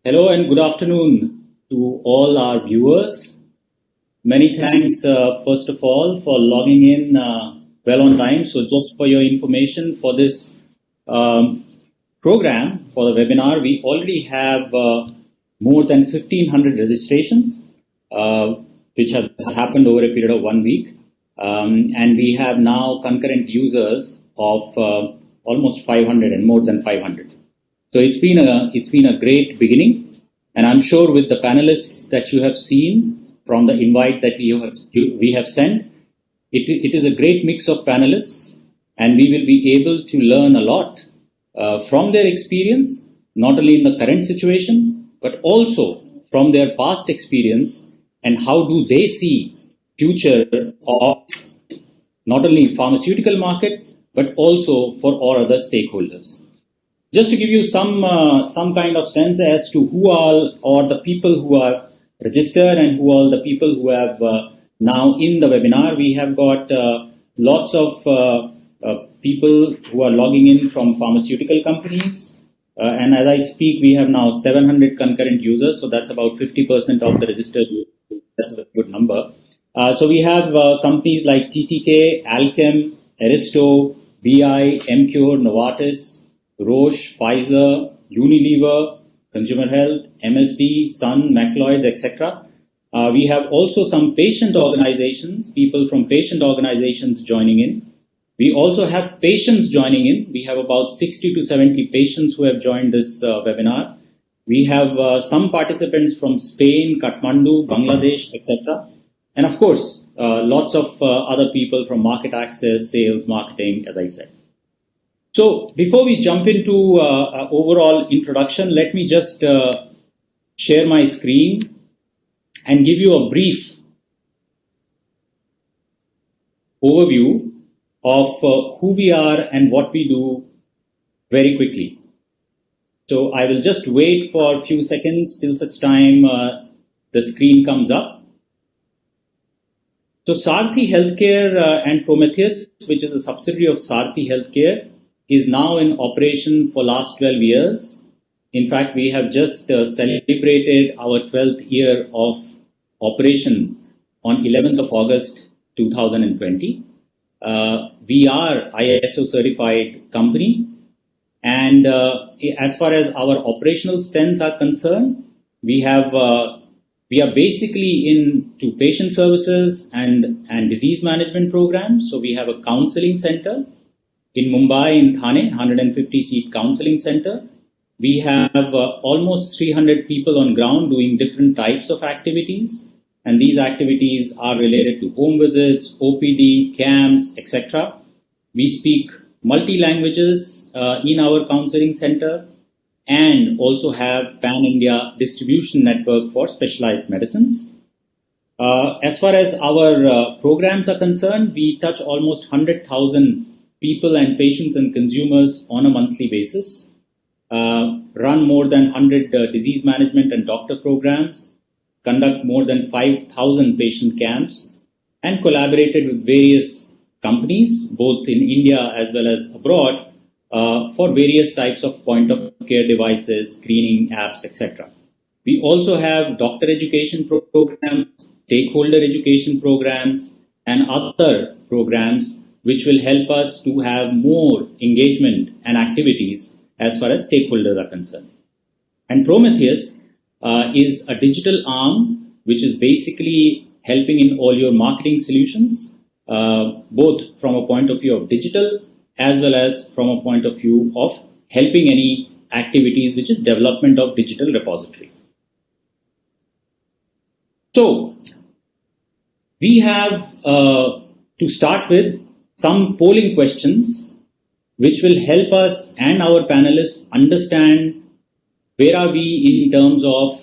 Hello and good afternoon to all our viewers. Many thanks, first of all, for logging in well on time. So, just for your information, for this um, program, for the webinar, we already have more than 1,500 registrations, uh, which has happened over a period of 1 week. And we have now concurrent users of almost 500 and more than 500. So it's been a great beginning, and I'm sure with the panelists that you have seen from the invite that we have sent, it is a great mix of panelists, and we will be able to learn a lot from their experience, not only in the current situation, but also from their past experience and how do they see future of not only pharmaceutical market but also for all other stakeholders. Just to give you some kind of sense as to who all or the people who are registered and who all the people who have now in the webinar, we have got lots of people who are logging in from pharmaceutical companies. And as I speak, we have now 700 concurrent users, so that's about 50% of the registered users. That's a good number. So we have companies like TTK, Alchem, Aristo, BI, MCure, Novartis, Roche, Pfizer, Unilever, Consumer Health, MSD, Sun, McLeod, etc. We have also some patient organizations, people from patient organizations joining in. We also have patients joining in. We have about 60 to 70 patients who have joined this webinar. We have some participants from Spain, Kathmandu, Bangladesh, etc. And of course, lots of other people from market access, sales, marketing, as I said. So before we jump into overall introduction, let me just share my screen and give you a brief overview of who we are and what we do very quickly. So I will just wait for a few seconds till such time the screen comes up. So Sarthi Healthcare and Prometheus, which is a subsidiary of Sarthi Healthcare, is now in operation for last 12 years. In fact, we have just celebrated our 12th year of operation on 11th of August 2020. We are ISO certified company, and as far as our operational strengths are concerned, we are basically into patient services and disease management programs. So we have a counseling center in Mumbai, in Thane, 150-seat counseling center. We have almost 300 people on ground doing different types of activities. And these activities are related to home visits, OPD, camps, etc. We speak multi-languages in our counseling center and also have pan-India distribution network for specialized medicines. As far as our programs are concerned, we touch almost 100,000 people and patients and consumers on a monthly basis, run more than 100 disease management and doctor programs, conduct more than 5,000 patient camps, and collaborated with various companies, both in India as well as abroad, for various types of point of care devices, screening apps, etc. We also have doctor education programs, stakeholder education programs, and other programs which will help us to have more engagement and activities as far as stakeholders are concerned. And Prometheus is a digital arm which is basically helping in all your marketing solutions, both from a point of view of digital as well as from a point of view of helping any activities which is development of digital repository. So we have to start with some polling questions which will help us and our panelists understand where are we in terms of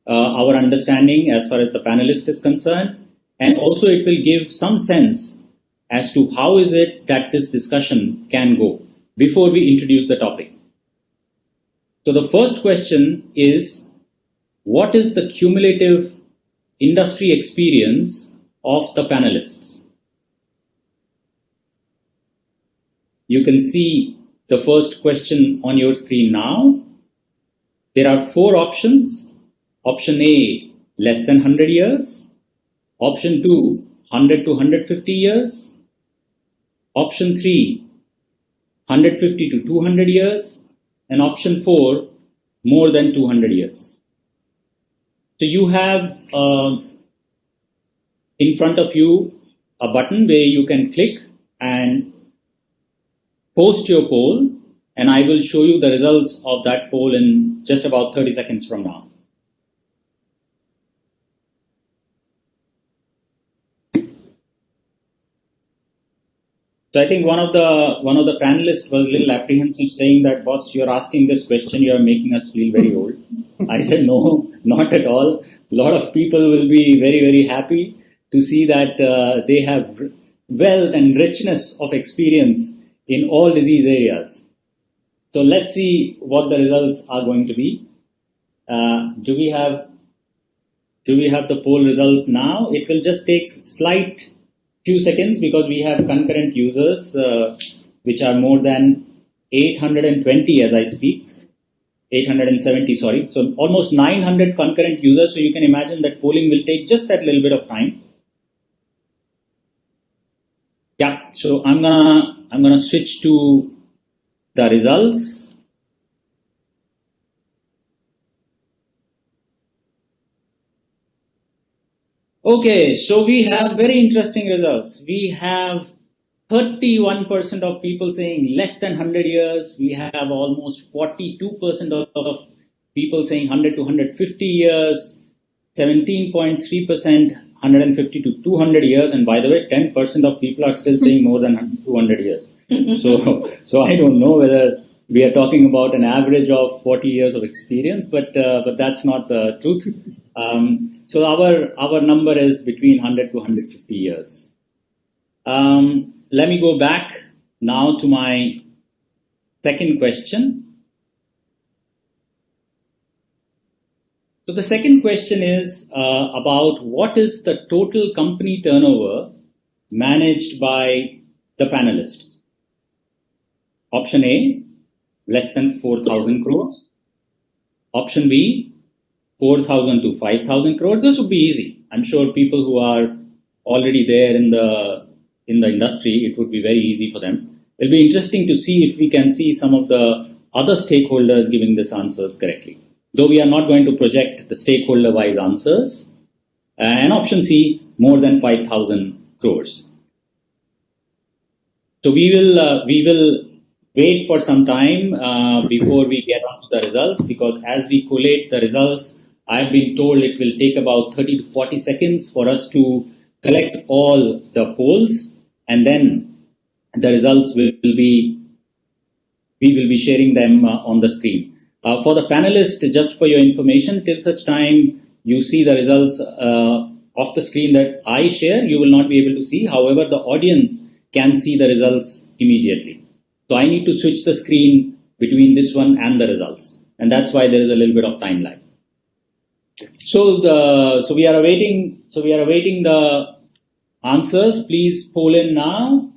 our understanding as far as the panelist is concerned, and also it will give some sense as to how is it that this discussion can go before we introduce the topic. So the first question is, what is the cumulative industry experience of the panelists? You can see the first question on your screen now. There are 4 options. Option A, less than 100 years. Option 2, 100 to 150 years. Option 3, 150 to 200 years. And option 4, more than 200 years. So you have in front of you a button where you can click and post your poll, and I will show you the results of that poll in just about 30 seconds from now. So I think one of the panelists was a little apprehensive, saying that, boss, you're asking this question, you're making us feel very old. I said, no, not at all. A lot of people will be very, very happy to see that they have wealth and richness of experience in all disease areas. So let's see what the results are going to be. Do we have the poll results now? It will just take slight few seconds because we have concurrent users, which are more than 820 as I speak. 870, sorry. So almost 900 concurrent users. So you can imagine that polling will take just that little bit of time. Yeah. So I'm gonna switch to the results. Okay, so we have very interesting results. We have 31% of people saying less than 100 years. We have almost 42% of people saying 100 to 150 years, 17.3% 150 to 200 years, and by the way, 10% of people are still saying more than 200 years. So I don't know whether we are talking about an average of 40 years of experience, but that's not the truth. So our number is between 100 to 150 years. Let me go back now to my second question. So the second question is about what is the total company turnover managed by the panelists. Option A, less than 4,000 crores. Option B, 4,000 to 5,000 crores. This would be easy. I'm sure people who are already there in the industry, it would be very easy for them. It'll be interesting to see if we can see some of the other stakeholders giving these answers correctly. Though we are not going to project the stakeholder-wise answers. And option C, more than 5,000 crores. So we will wait for some time before we get on to the results, because as we collate the results, I've been told it will take about 30 to 40 seconds for us to collect all the polls, and then the results we will be sharing them on the screen. For the panelists, just for your information, till such time you see the results off the screen that I share, you will not be able to see. However, the audience can see the results immediately. So I need to switch the screen between this one and the results, and that's why there is a little bit of time lag. So we are awaiting the answers. Please poll in now.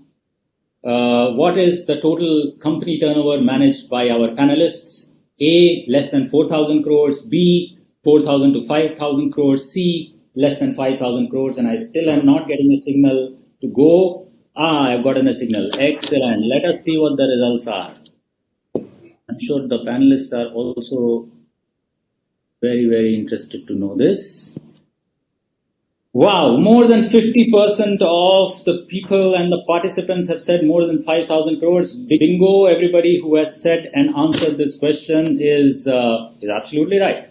What is the total company turnover managed by our panelists? A, less than 4,000 crores. B, 4,000 to 5,000 crores. C, less than 5,000 crores. And I still am not getting a signal to go. I've gotten a signal. Excellent. Let us see what the results are. I'm sure the panelists are also very, very interested to know this. Wow, more than 50% of the people and the participants have said more than 5,000 crores. Bingo, everybody who has said and answered this question is absolutely right.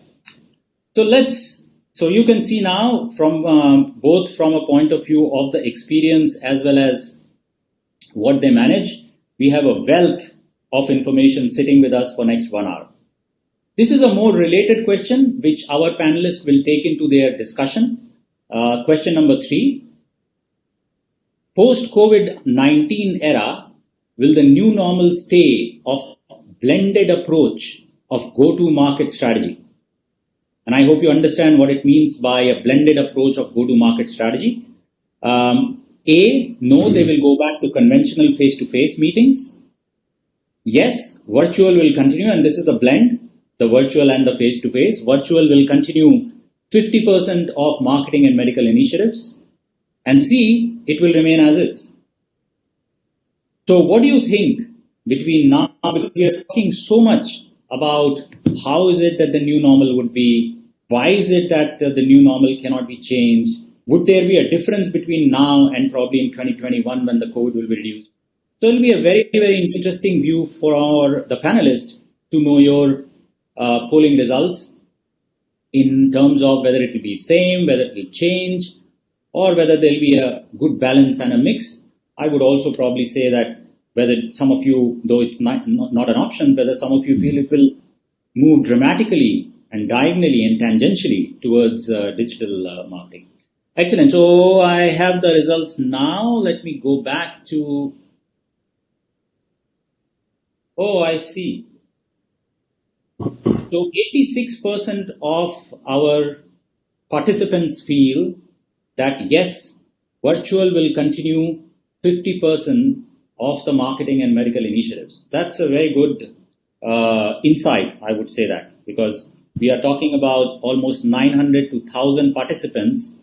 So you can see now from both from a point of view of the experience as well as what they manage, we have a wealth of information sitting with us for next 1 hour. This is a more related question which our panelists will take into their discussion. Question number 3. Post-COVID-19 era, will the new normal stay of blended approach of go-to-market strategy? And I hope you understand what it means by a blended approach of go-to-market strategy. A, no, they will go back to conventional face-to-face meetings. Yes, virtual will continue, and this is a blend. the virtual and the face-to-face. Virtual will continue 50% of marketing and medical initiatives, and C, it will remain as is. So what do you think between now, because we are talking so much about how is it that the new normal would be, why is it that the new normal cannot be changed? Would there be a difference between now and probably in 2021 when the COVID will be reduced? So it will be a very, very interesting view for the panelists to know your polling results in terms of whether it will be same, whether it will change, or whether there will be a good balance and a mix. I would also probably say that whether some of you, though it's not an option, whether some of you feel it will move dramatically and diagonally and tangentially towards digital marketing. Excellent. So I have the results now. Let me go back to. Oh, I see. So 86% of our participants feel that yes, virtual will continue 50% of the marketing and medical initiatives. That's a very good insight, I would say that, because we are talking about almost 900 to 1,000 participants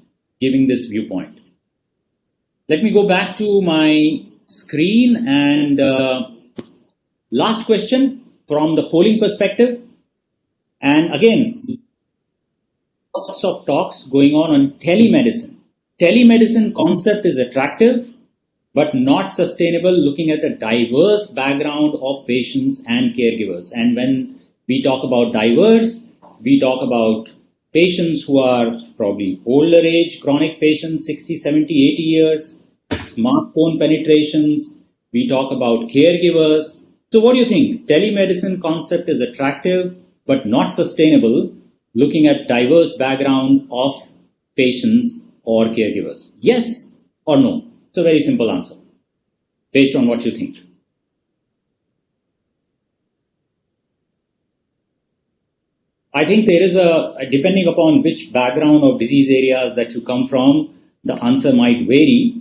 giving this viewpoint. Let me go back to my screen and last question from the polling perspective. And again, lots of talks going on telemedicine. Telemedicine concept is attractive, but not sustainable looking at a diverse background of patients and caregivers. And when we talk about diverse, we talk about patients who are probably older age, chronic patients, 60, 70, 80 years, smartphone penetrations, we talk about caregivers. So what do you think? Telemedicine concept is attractive, but not sustainable looking at diverse background of patients or caregivers. Yes or no? It's a very simple answer based on what you think. I think there is depending upon which background of disease areas that you come from, the answer might vary,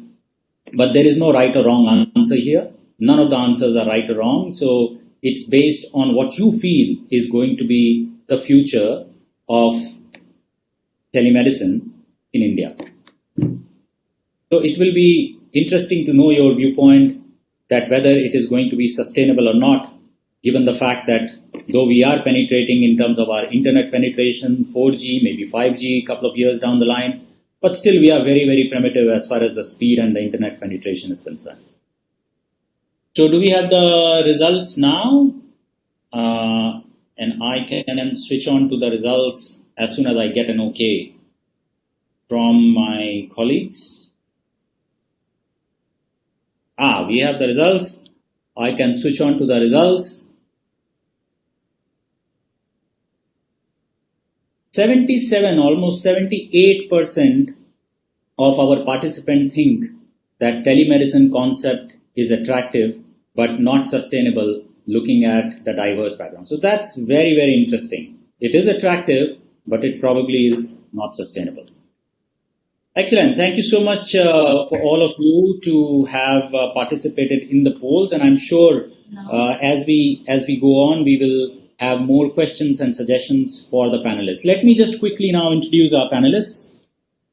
but there is no right or wrong answer here. None of the answers are right or wrong. So it's based on what you feel is going to be the future of telemedicine in India. So it will be interesting to know your viewpoint that whether it is going to be sustainable or not, given the fact that though we are penetrating in terms of our internet penetration, 4G, maybe 5G, a couple of years down the line, but still we are very, very primitive as far as the speed and the internet penetration is concerned. So do we have the results now? And I can then switch on to the results as soon as I get an okay from my colleagues. We have the results. I can switch on to the results. 77, almost 78% of our participants think that telemedicine concept is attractive but not sustainable looking at the diverse background. So that's very, very interesting. It is attractive, but it probably is not sustainable. Excellent. Thank you so much for all of you to have participated in the polls, and I'm sure as we go on, we will have more questions and suggestions for the panelists. Let me just quickly now introduce our panelists.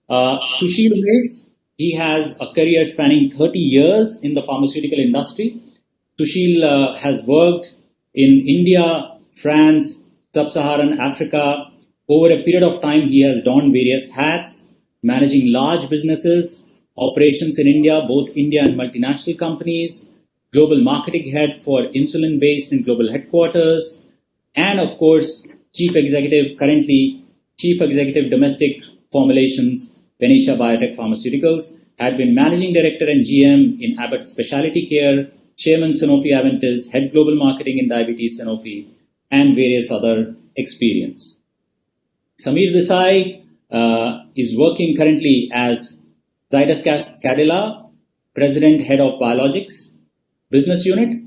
Sushil Umesh, he has a career spanning 30 years in the pharmaceutical industry. Sushil has worked in India, France, Sub-Saharan Africa. Over a period of time, he has donned various hats, managing large businesses, operations in India, both India and multinational companies, global marketing head for insulin-based and global headquarters, and of course, currently Chief Executive Domestic Formulations, Venetia Biotech Pharmaceuticals, had been Managing Director and GM in Abbott Specialty Care, Chairman Sanofi Aventis, Head Global Marketing in Diabetes Sanofi, and various other experience. Samir Desai is working currently as Zydus Cadila, President, Head of Biologics Business Unit.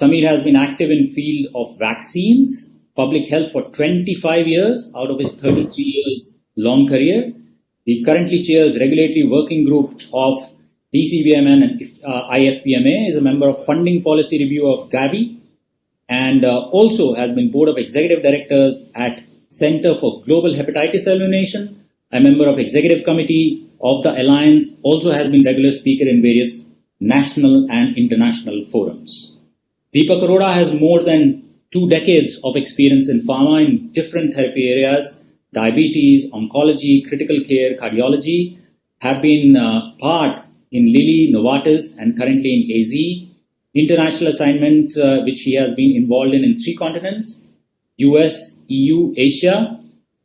Samir has been active in field of vaccines, public health for 25 years out of his 33 years long career. He currently chairs regulatory working group of DCVMN and IFPMA, is a member of funding policy review of Gavi, and also has been Board of Executive Directors at Center for Global Hepatitis Elimination, a member of Executive Committee of the Alliance, also has been regular speaker in various national and international forums. Deepak Arora has more than 2 decades of experience in pharma in different therapy areas, diabetes, oncology, critical care, cardiology, have been part in Lilly, Novartis, and currently in AZ. International assignments which he has been involved in 3 continents, US, EU, Asia,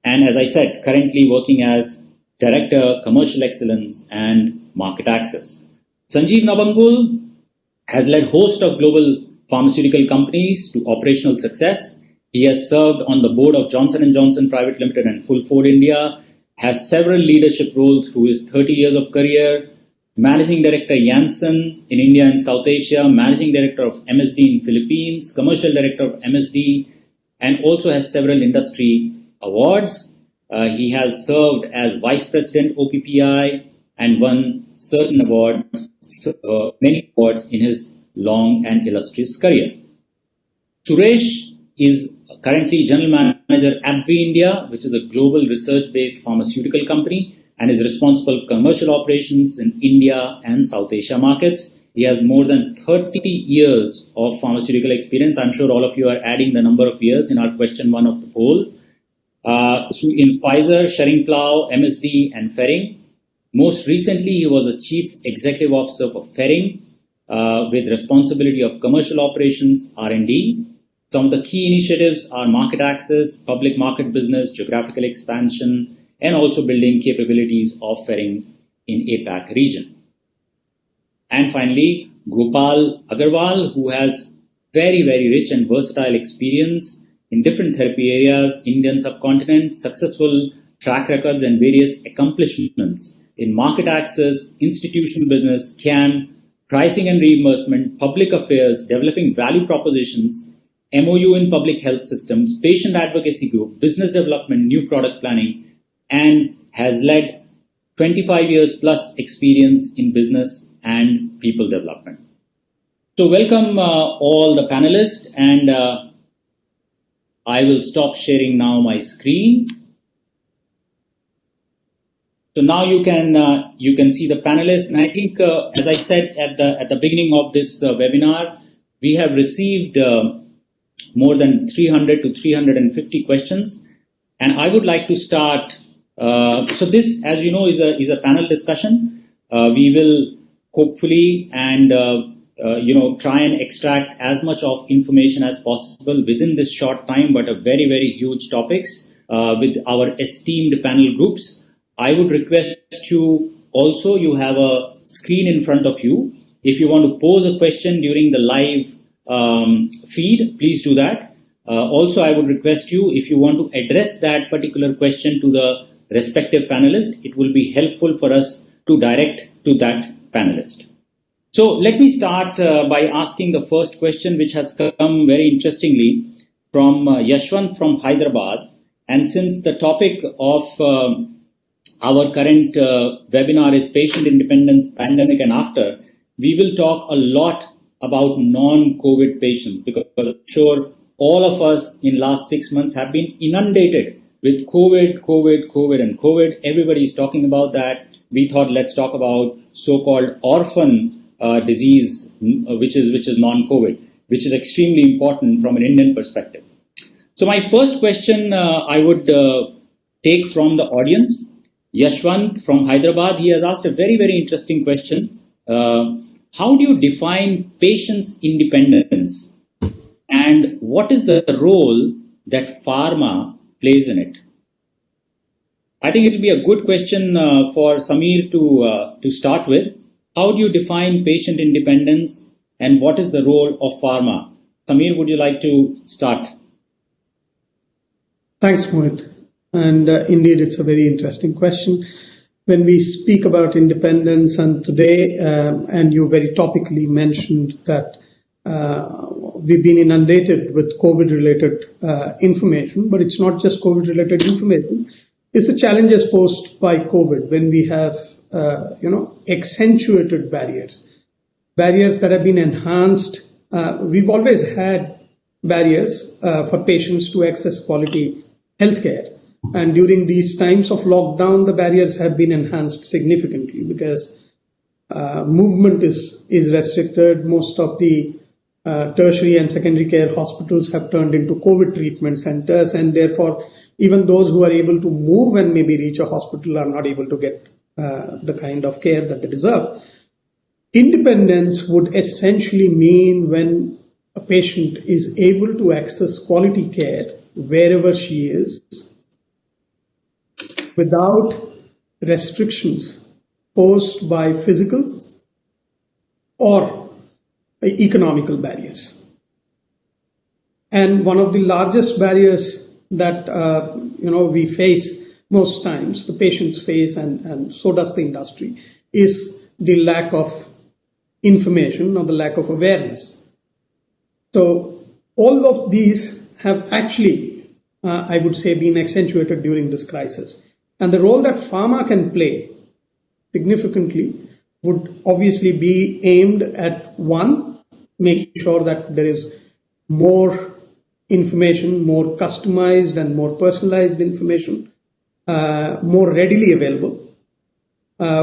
and as I said, currently working as Director, Commercial Excellence and Market Access. Sanjeev Nabangul has led host of global pharmaceutical companies to operational success. He has served on the board of Johnson & Johnson Private Limited and Full Ford India, has several leadership roles through his 30 years of career, Managing Director Janssen in India and South Asia, Managing Director of MSD in Philippines, Commercial Director of MSD, and also has several industry awards. He has served as Vice President OPPI and won certain awards, many awards in his long and illustrious career. Suresh is currently General Manager AbbVie India, which is a global research-based pharmaceutical company, and is responsible for commercial operations in India and South Asia markets. He has more than 30 years of pharmaceutical experience. I'm sure all of you are adding the number of years in our question 1 of the poll. In Pfizer, Schering-Plough, MSD, and Ferring. Most recently, he was a Chief Executive Officer for Ferring with responsibility of commercial operations, R&D. Some of the key initiatives are market access, public market business, geographical expansion, and also building capabilities of Ferring in APAC region. And finally, Gopal Agarwal, who has very, very rich and versatile experience in different therapy areas, Indian subcontinent, successful track records and various accomplishments in market access, institutional business, CAM, pricing and reimbursement, public affairs, developing value propositions, MOU in public health systems, patient advocacy group, business development, new product planning, and has led 25 years plus experience in business and people development. So welcome all the panelists, and I will stop sharing now my screen. So now you can see the panelists, and I think as I said at the beginning of this webinar, we have received more than 300 to 350 questions, and I would like to start. So this, as you know, is a panel discussion. We will hopefully and try and extract as much of information as possible within this short time, but a very, very huge topics with our esteemed panel groups. I would request you also, you have a screen in front of you. If you want to pose a question during the live feed, please do that. Also, I would request you, if you want to address that particular question to the respective panelist, it will be helpful for us to direct to that panelist. So let me start by asking the first question, which has come very interestingly from Yashwant from Hyderabad. And since the topic of our current webinar is patient independence, pandemic and after, we will talk a lot about non-COVID patients, because I'm sure all of us in last 6 months have been inundated with COVID. Everybody is talking about that. We thought, let's talk about so-called orphan disease, which is non-COVID, which is extremely important from an Indian perspective. So my first question I would take from the audience. Yashwant from Hyderabad, he has asked a very, very interesting question. How do you define patient's independence, and what is the role that pharma plays in it? I think it will be a good question for Samir to start with. How do you define patient independence, and what is the role of pharma? Samir, would you like to start? Thanks, Mohit. And indeed, it's a very interesting question. When we speak about independence, and today, and you very topically mentioned that we've been inundated with COVID-related information, but it's not just COVID-related information. It's the challenges posed by COVID when we have, accentuated barriers that have been enhanced. We've always had barriers for patients to access quality healthcare. And during these times of lockdown, the barriers have been enhanced significantly because movement is restricted. Most of the tertiary and secondary care hospitals have turned into COVID treatment centers, and therefore, even those who are able to move and maybe reach a hospital are not able to get the kind of care that they deserve. Independence would essentially mean when a patient is able to access quality care wherever she is without restrictions posed by physical or economical barriers. And one of the largest barriers that we face most times, the patients face, and so does the industry, is the lack of information or the lack of awareness. So all of these have actually, I would say, been accentuated during this crisis. And the role that pharma can play significantly would obviously be aimed at, one, making sure that there is more information, more customized and more personalized information, more readily available,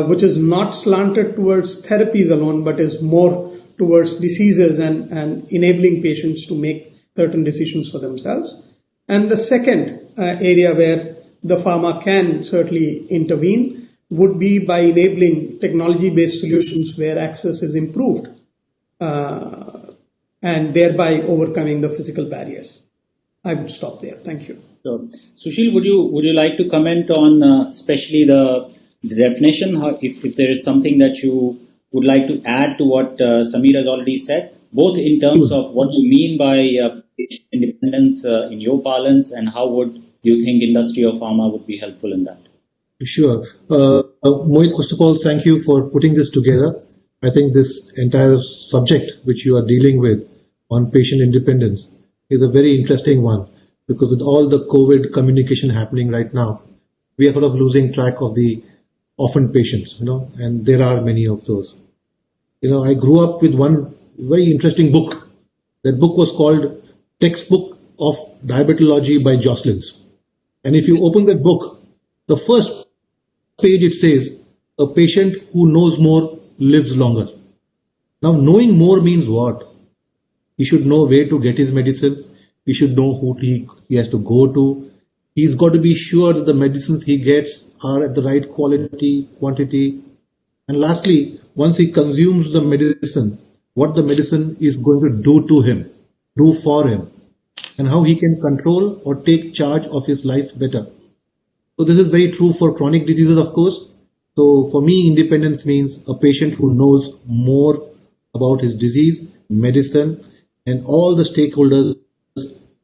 which is not slanted towards therapies alone, but is more towards diseases and enabling patients to make certain decisions for themselves. And the second area where the pharma can certainly intervene would be by enabling technology-based solutions where access is improved and thereby overcoming the physical barriers. I would stop there. Thank you. So, Sushil, would you like to comment on especially the definition? If there is something that you would like to add to what Samir has already said, both in terms of what you mean by patient independence in your parlance, and how would you think industry or pharma would be helpful in that? Sure. Mohit, first of all, thank you for putting this together. I think this entire subject which you are dealing with on patient independence is a very interesting one, because with all the COVID communication happening right now, we are sort of losing track of the orphan patients, and there are many of those. I grew up with one very interesting book. That book was called Textbook of Diabetology by Joslins. And if you open that book, the first page it says, a patient who knows more lives longer. Now, knowing more means what? He should know where to get his medicines. He should know who he has to go to. He's got to be sure that the medicines he gets are at the right quality, quantity. And lastly, once he consumes the medicine, what the medicine is going to do to him, do for him, and how he can control or take charge of his life better. So this is very true for chronic diseases, of course. So for me, independence means a patient who knows more about his disease, medicine, and all the stakeholders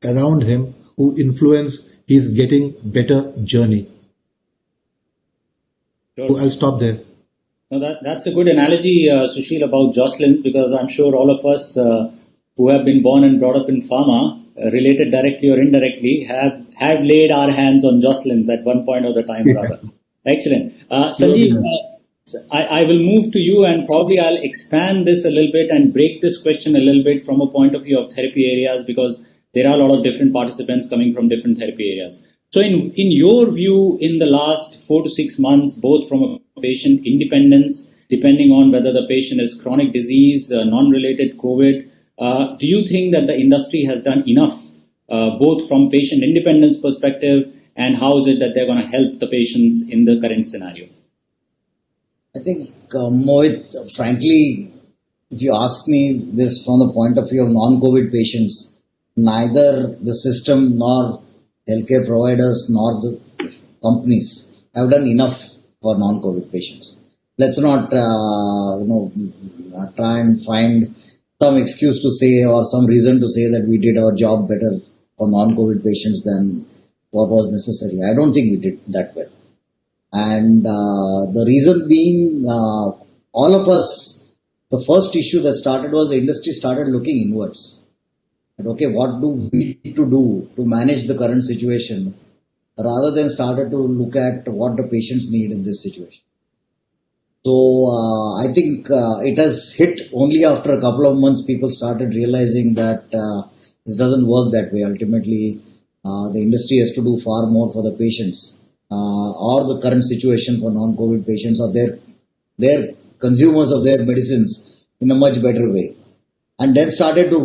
around him who influence his getting better journey. Sure. So I'll stop there. No, that's a good analogy, Sushil, about Joslins, because I'm sure all of us who have been born and brought up in pharma, related directly or indirectly, have laid our hands on Joslins at one point or the time or other. Excellent. Sanjeev, I will move to you, and probably I'll expand this a little bit and break this question a little bit from a point of view of therapy areas, because there are a lot of different participants coming from different therapy areas. So in your view, in the last 4 to 6 months, both from a patient independence, depending on whether the patient is chronic disease, non-related COVID, do you think that the industry has done enough, both from patient independence perspective, and how is it that they're going to help the patients in the current scenario? I think, Mohit, frankly, if you ask me this from the point of view of non-COVID patients, neither the system nor healthcare providers nor the companies have done enough for non-COVID patients. Let's not, try and find some excuse to say or some reason to say that we did our job better for non-COVID patients than what was necessary. I don't think we did that well. And the reason being, all of us, the first issue that started was the industry started looking inwards. And okay, what do we need to do to manage the current situation, rather than started to look at what the patients need in this situation. So I think it has hit only after a couple of months people started realizing that It doesn't work that way. Ultimately, the industry has to do far more for the patients, or the current situation for non-COVID patients, or their consumers of their medicines in a much better way. And then started to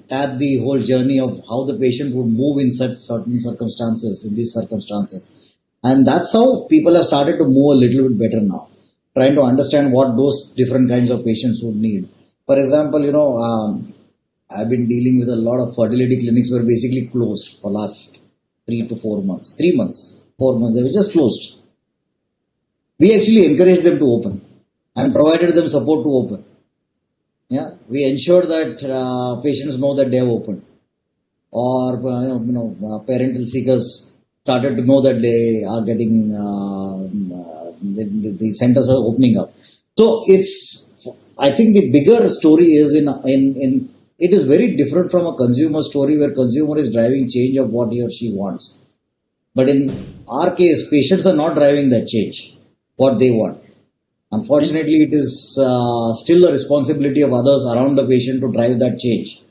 tap the whole journey of how the patient would move in such certain circumstances, in these circumstances. And that's how people have started to move a little bit better now, trying to understand what those different kinds of patients would need. For example, I've been dealing with a lot of fertility clinics were basically closed for last 3 to 4 months. 3 months, 4 months, they were just closed. We actually encouraged them to open and provided them support to open. Yeah, we ensured that patients know that they have opened, or parental seekers started to know that they are getting the centers are opening up. So I think the bigger story is it is very different from a consumer story where consumer is driving change of what he or she wants. But in our case, patients are not driving that change, what they want. Unfortunately, it is still a responsibility of others around the patient to drive that change.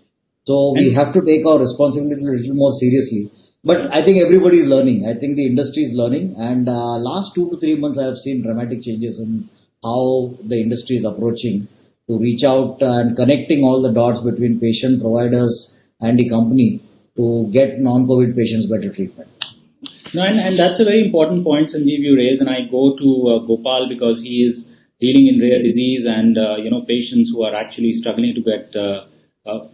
So we have to take our responsibility a little more seriously. But I think everybody is learning. I think the industry is learning. And last 2 to 3 months, I have seen dramatic changes in how the industry is approaching to reach out and connecting all the dots between patient, providers, and the company to get non-COVID patients better treatment. No, and that's a very important point, Sanjeev, you raise. And I go to Gopal because he is dealing in rare disease and patients who are actually struggling to get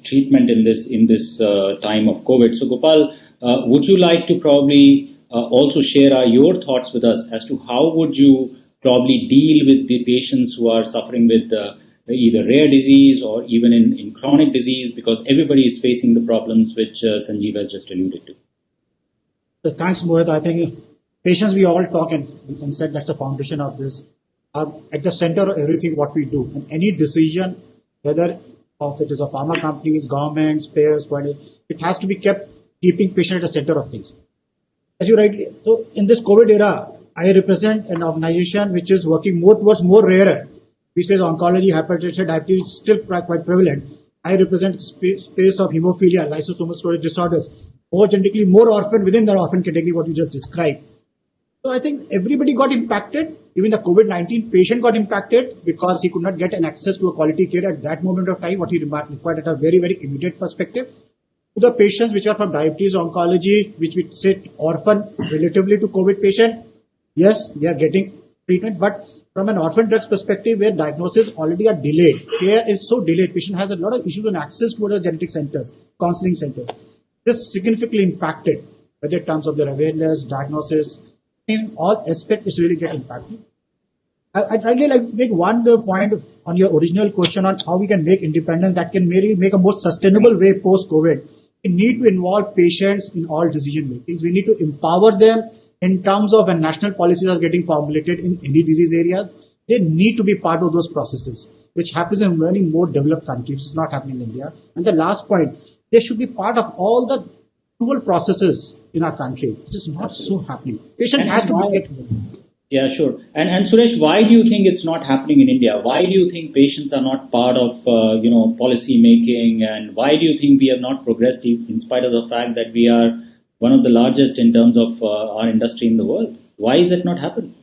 treatment in this time of COVID. So Gopal, would you like to probably also share your thoughts with us as to how would you probably deal with the patients who are suffering with either rare disease or even in chronic disease, because everybody is facing the problems which Sanjeev has just alluded to. So thanks, Mohit. I think patients, we all talk and said that's the foundation of this. At the center of everything what we do, and any decision, whether of it is a pharma companies, governments, payers, it has to be keeping patient at the center of things. As you rightly, so in this COVID era, I represent an organization which is working more towards more rarer. We say oncology, hypertension, diabetes is still quite prevalent. I represent space of hemophilia, lysosomal storage disorders, more genetically more orphan within the orphan category, what you just described. So I think everybody got impacted. Even the COVID-19 patient got impacted because he could not get an access to a quality care at that moment of time, what he required at a very, very immediate perspective. To the patients which are from diabetes, oncology, which we say orphan relatively to COVID patient, yes, they are getting treatment, but from an orphan drugs perspective, where diagnosis already are delayed, care is so delayed, patient has a lot of issues on access to other genetic centers, counseling centers. This significantly impacted, whether in terms of their awareness, diagnosis, in all aspects, it's really get impacted. I'd really like to make one point on your original question on how we can make independence that can maybe make a more sustainable way post-COVID. We need to involve patients in all decision making. We need to empower them in terms of when national policies are getting formulated in any disease areas. They need to be part of those processes, which happens in many more developed countries. It's not happening in India. And the last point, they should be part of all the approval processes in our country, which is not so happening. Patient has to get. Yeah, sure. And Suresh, why do you think it's not happening in India? Why do you think patients are not part of policy making, and why do you think we have not progressed in spite of the fact that we are one of the largest in terms of our industry in the world? Why is it not happening?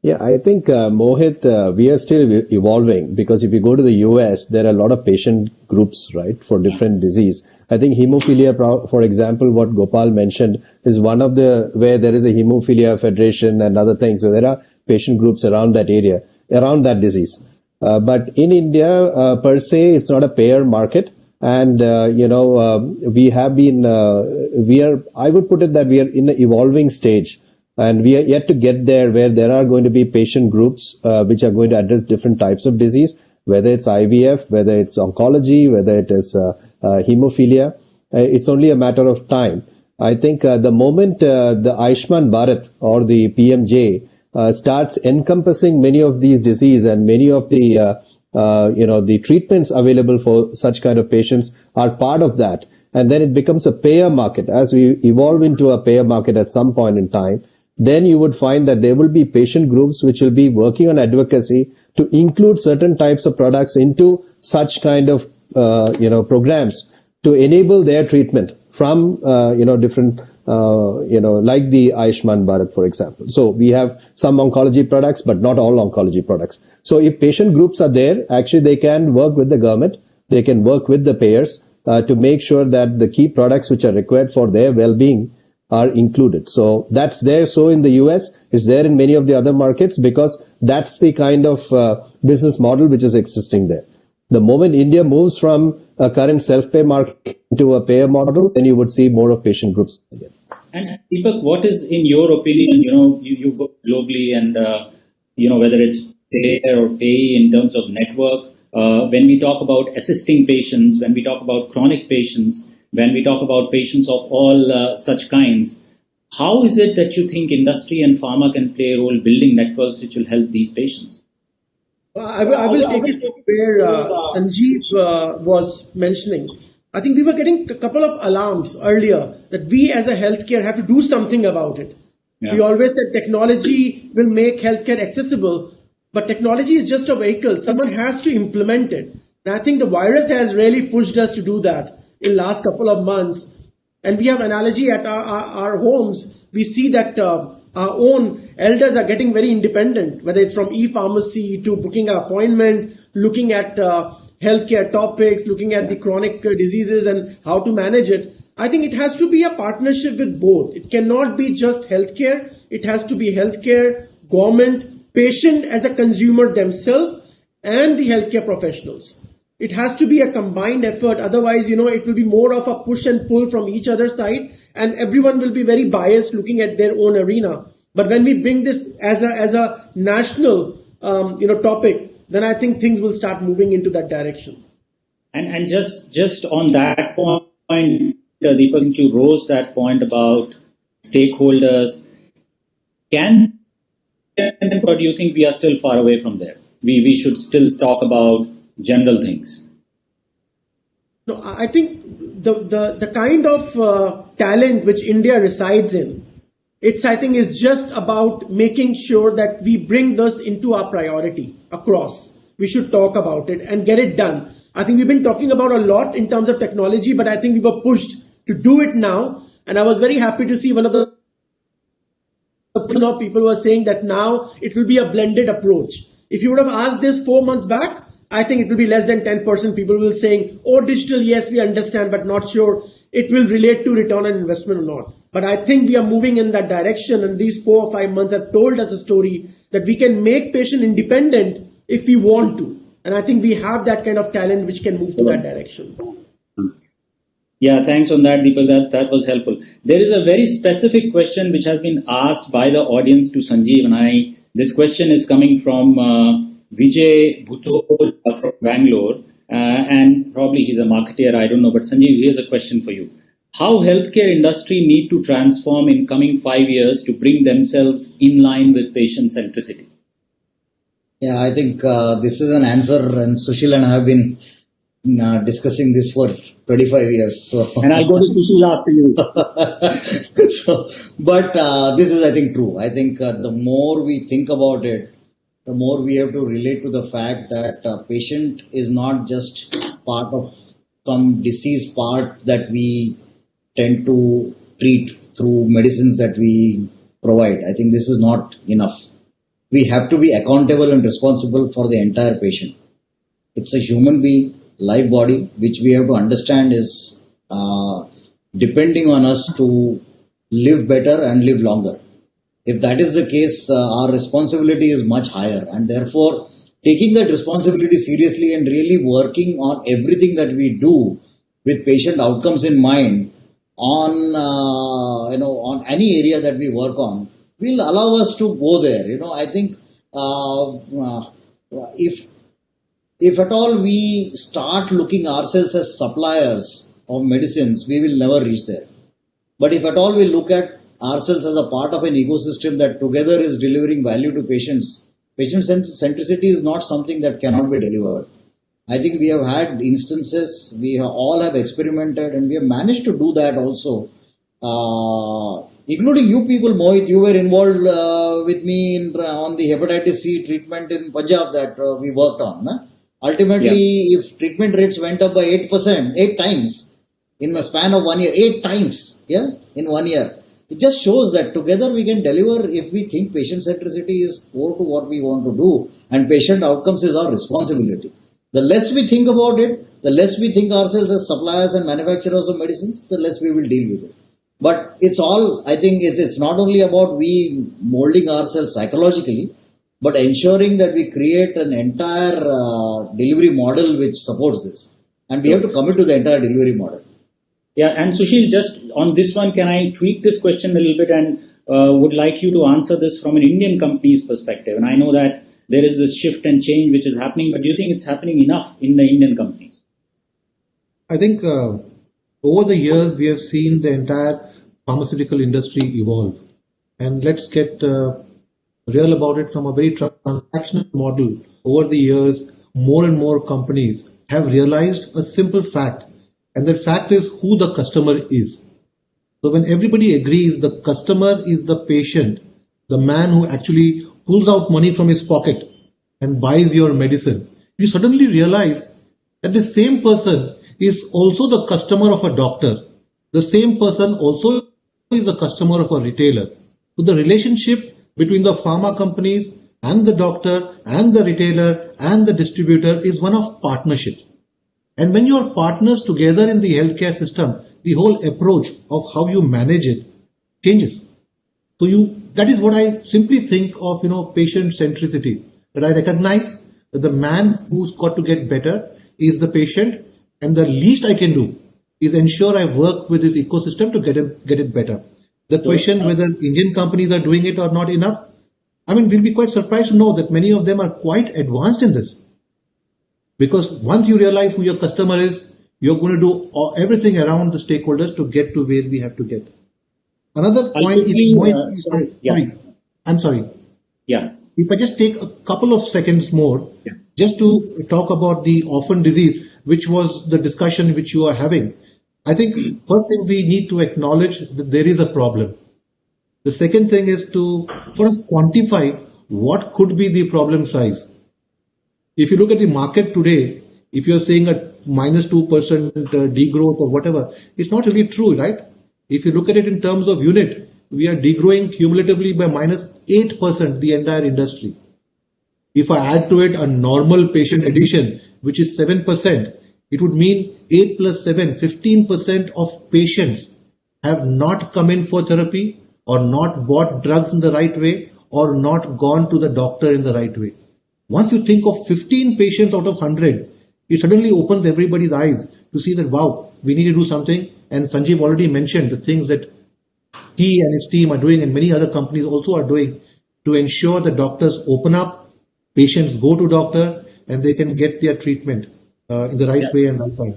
Yeah, I think, Mohit, we are still evolving, because if you go to the US, there are a lot of patient groups, right, for different disease. I think hemophilia, for example, what Gopal mentioned is one of where there is a hemophilia federation and other things. So there are patient groups around that area, around that disease. But in India, per se, it's not a payer market. And, we have been, I would put it that we are in an evolving stage. And we are yet to get there where there are going to be patient groups which are going to address different types of disease, whether it's IVF, whether it's oncology, whether it is hemophilia. It's only a matter of time. I think the moment the Ayushman Bharat or the PMJ starts encompassing many of these diseases, and many of the the treatments available for such kind of patients are part of that, and then it becomes a payer market. As we evolve into a payer market at some point in time, then you would find that there will be patient groups which will be working on advocacy to include certain types of products into such kind of programs to enable their treatment from different like the Ayushman Bharat, for example. So we have some oncology products, but not all oncology products. So if patient groups are there, actually they can work with the government, they can work with the payers to make sure that the key products which are required for their well-being are included. So that's there. So in the US, it's there in many of the other markets because that's the kind of business model which is existing there. The moment India moves from a current self-pay market to a payer model, then you would see more of patient groups again. And Deepak, what is, in your opinion, you go globally and, whether it's payer or pay in terms of network, when we talk about assisting patients, when we talk about chronic patients, when we talk about patients of all such kinds, how is it that you think industry and pharma can play a role building networks which will help these patients? I will take it where Sanjeev was mentioning. I think we were getting a couple of alarms earlier that we as a healthcare have to do something about it. Yeah. We always said technology will make healthcare accessible, but technology is just a vehicle. Someone has to implement it. And I think the virus has really pushed us to do that in last couple of months. And we have analogy at our homes. We see that our own elders are getting very independent, whether it's from e-pharmacy to booking an appointment, looking at healthcare topics, looking at the chronic diseases and how to manage it. I think it has to be a partnership with both. It cannot be just healthcare. It has to be healthcare, government, patient as a consumer themselves, and the healthcare professionals. It has to be a combined effort. Otherwise, it will be more of a push and pull from each other side, and everyone will be very biased looking at their own arena. But when we bring this as a national, topic, then I think things will start moving into that direction. And just on that point, Deepak, since you rose that point about stakeholders, or do you think we are still far away from there? We should still talk about general things. No, I think the kind of talent which India resides in, I think is just about making sure that we bring this into our priority across. We should talk about it and get it done. I think we've been talking about a lot in terms of technology, but I think we were pushed to do it now. And I was very happy to see one of the people were saying that now it will be a blended approach. If you would have asked this 4 months back, I think it will be less than 10% people will saying, oh, digital, yes, we understand, but not sure it will relate to return on investment or not. But I think we are moving in that direction, and these 4 or 5 months have told us a story that we can make patient independent if we want to. And I think we have that kind of talent which can move to that direction. Yeah, thanks on that, Deepak. That was helpful. There is a very specific question which has been asked by the audience to Sanjeev and I. This question is coming from Vijay Bhutto from Bangalore, and probably he's a marketeer, I don't know. But Sanjeev, here's a question for you. How healthcare industry need to transform in coming 5 years to bring themselves in line with patient centricity? Yeah, I think this is an answer, and Sushil and I have been discussing this for 25 years. So, and I'll go to Sushil after you. But this is, I think, true. I think the more we think about it, the more we have to relate to the fact that patient is not just part of some disease part that we tend to treat through medicines that we provide. I think this is not enough. We have to be accountable and responsible for the entire patient. It's a human being, live body, which we have to understand is depending on us to live better and live longer. If that is the case, our responsibility is much higher, and therefore taking that responsibility seriously and really working on everything that we do with patient outcomes in mind on any area that we work on will allow us to go there. I think if at all we start looking ourselves as suppliers of medicines, we will never reach there. But if at all we look at ourselves as a part of an ecosystem that together is delivering value to patients, patient centricity is not something that cannot be delivered. I think we have had instances, we all have experimented, and we have managed to do that also. Including you people, Mohit, you were involved with me on the hepatitis C treatment in Punjab that we worked on. Ultimately, if treatment rates went up by 8 times, in a span of 1 year, 8 times, yeah, in 1 year. It just shows that together we can deliver if we think patient centricity is core to what we want to do, and patient outcomes is our responsibility. The less we think about it, the less we think ourselves as suppliers and manufacturers of medicines, the less we will deal with it. But it's all, I think it's not only about we molding ourselves psychologically, but ensuring that we create an entire delivery model which supports this. And we have to commit to the entire delivery model. Yeah, and Sushil, just on this one, can I tweak this question a little bit and would like you to answer this from an Indian company's perspective? And I know that there is this shift and change which is happening, but do you think it's happening enough in the Indian companies? I think over the years we have seen the entire pharmaceutical industry evolve. And let's get real about it from a very transactional model. Over the years, more and more companies have realized a simple fact, and that fact is who the customer is. So when everybody agrees the customer is the patient, the man who actually pulls out money from his pocket and buys your medicine, you suddenly realize that the same person is also the customer of a doctor. The same person also is the customer of a retailer. So the relationship between the pharma companies and the doctor and the retailer and the distributor is one of partnership. And when you are partners together in the healthcare system, the whole approach of how you manage it changes. So that is what I simply think of, patient centricity. That I recognize that the man who's got to get better is the patient, and the least I can do is ensure I work with this ecosystem to get it better. The question whether Indian companies are doing it or not enough, we'll be quite surprised to know that many of them are quite advanced in this. Because once you realize who your customer is, you're going to do everything around the stakeholders to get to where we have to get. Another point is, I'm sorry. Yeah. If I just take a couple of seconds more, just to talk about the orphan disease, which was the discussion which you are having. I think first thing we need to acknowledge that there is a problem. The second thing is to sort of quantify what could be the problem size. If you look at the market today, if you're saying a minus 2% degrowth or whatever, it's not really true, right? If you look at it in terms of unit, we are degrowing cumulatively by minus 8% the entire industry. If I add to it a normal patient addition, which is 7%, it would mean 8 plus 7, 15% of patients have not come in for therapy or not bought drugs in the right way or not gone to the doctor in the right way. Once you think of 15 patients out of 100, it suddenly opens everybody's eyes to see that, wow, we need to do something. And Sanjeev already mentioned the things that he and his team are doing and many other companies also are doing to ensure that doctors open up, patients go to doctor, and they can get their treatment in the right way and right time.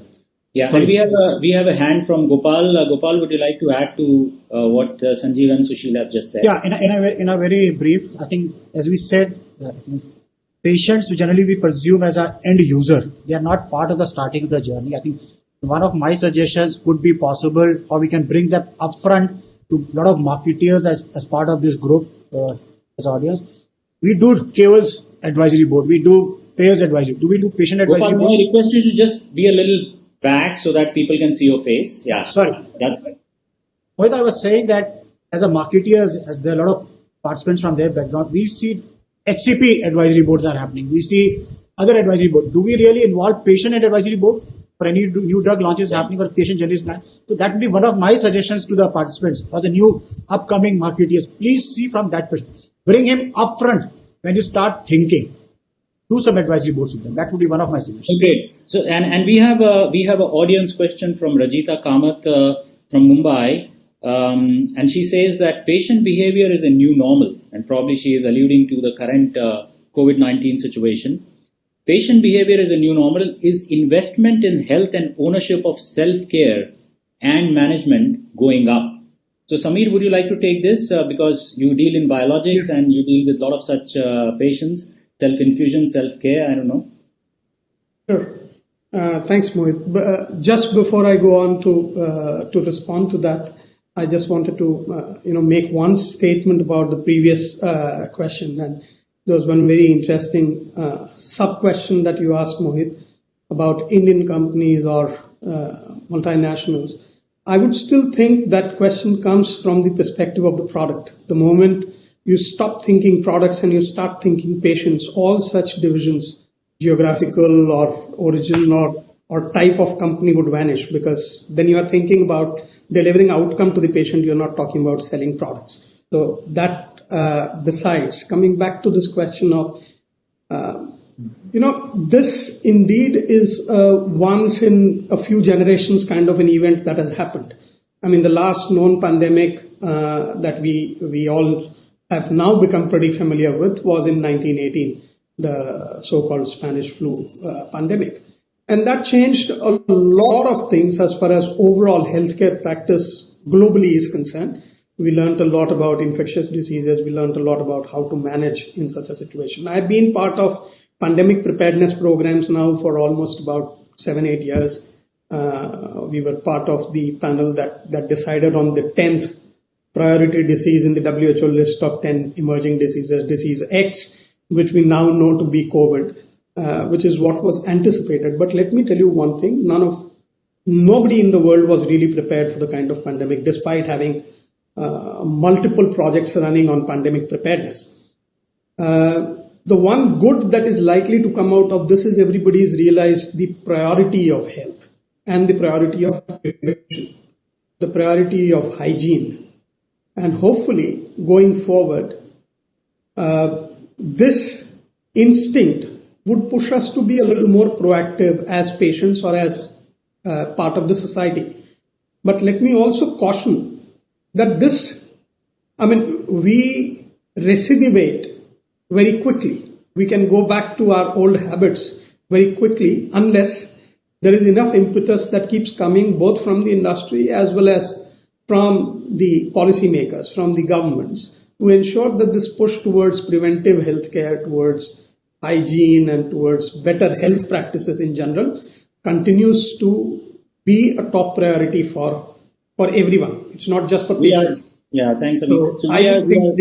Yeah, Sorry. and we have a hand from Gopal. Gopal, would you like to add to what Sanjeev and Sushil have just said? Yeah, in a very brief, I think as we said, patients generally we presume as an end user. They are not part of the starting of the journey. I think one of my suggestions could be possible, or we can bring them upfront to a lot of marketeers as part of this group, as audience. We do KOL's advisory board. We do payers advisory. Do we do patient advisory Gopal, board? may I request you to just be a little back so that people can see your face? Yeah. Sorry. That's right. What I was saying that as a marketeers, as there are a lot of participants from their background, we see HCP advisory boards are happening. We see other advisory board. Do we really involve patient advisory board for any new drug launches happening or patient journeys plan? So that would be one of my suggestions to the participants or the new upcoming marketeers. Please see from that perspective. Bring him up front when you start thinking. Do some advisory boards with them. That would be one of my suggestions. Okay. So and we have an audience question from Rajita Kamath from Mumbai, and she says that patient behavior is a new normal, and probably she is alluding to the current COVID-19 situation. Patient behavior is a new normal. Is investment in health and ownership of self-care and management going up? So Samir, would you like to take this because you deal in biologics and you deal with a lot of such patients, self-infusion, self-care, I don't know. Sure. Thanks, Mohit. Just before I go on to respond to that, I just wanted to make one statement about the previous question, and there was one very interesting sub question that you asked, Mohit, about Indian companies or multinationals, I would still think that question comes from the perspective of the product. The moment you stop thinking products and you start thinking patients, all such divisions, geographical or origin or type of company would vanish, because then you are thinking about delivering outcome to the patient. You're not talking about selling products. So that besides, coming back to this question of, this indeed is once in a few generations kind of an event that has happened. I mean, the last known pandemic that we all have now become pretty familiar with was in 1918, the so-called Spanish flu pandemic. And that changed a lot of things as far as overall healthcare practice globally is concerned. We learned a lot about infectious diseases. We learned a lot about how to manage in such a situation. I've been part of pandemic preparedness programs now for almost about 7-8 years. We were part of the panel that decided on the 10th priority disease in the WHO list of 10 emerging diseases, disease X, which we now know to be COVID, which is what was anticipated. But let me tell you one thing, nobody in the world was really prepared for the kind of pandemic, despite having multiple projects running on pandemic preparedness. The one good that is likely to come out of this is everybody's realized the priority of health and the priority of prevention, the priority of hygiene. And hopefully, going forward, this instinct would push us to be a little more proactive as patients or as part of the society. But let me also caution that we recidivate very quickly. We can go back to our old habits very quickly unless there is enough impetus that keeps coming both from the industry as well as from the policymakers, from the governments, to ensure that this push towards preventive healthcare, towards hygiene and towards better health practices in general continues to be a top priority for everyone. It's not just for patients. Thanks, Amit. So I think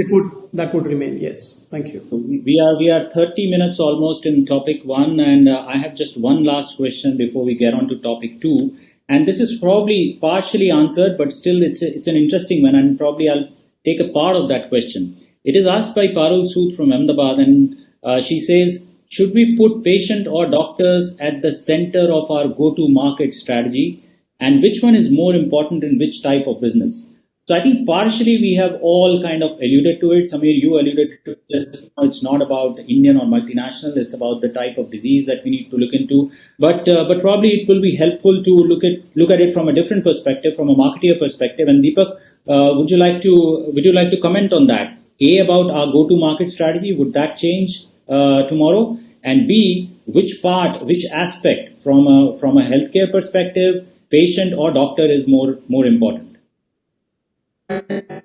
that would remain. Yes, thank you. We are 30 minutes almost in topic 1, and I have just one last question before we get on to topic 2. And this is probably partially answered, but still it's an interesting one, and probably I'll take a part of that question. It is asked by Parul Sood from Ahmedabad, and she says, should we put patient or doctors at the center of our go-to-market strategy, and which one is more important in which type of business? So I think partially we have all kind of alluded to it. Samir, you alluded to it. It's not about Indian or multinational. It's about the type of disease that we need to look into. But probably it will be helpful to look at it from a different perspective, from a marketer perspective. And Deepak, would you like to comment on that? A, about our go-to-market strategy. Would that change tomorrow? And B, which aspect from a healthcare perspective, patient or doctor is more important? I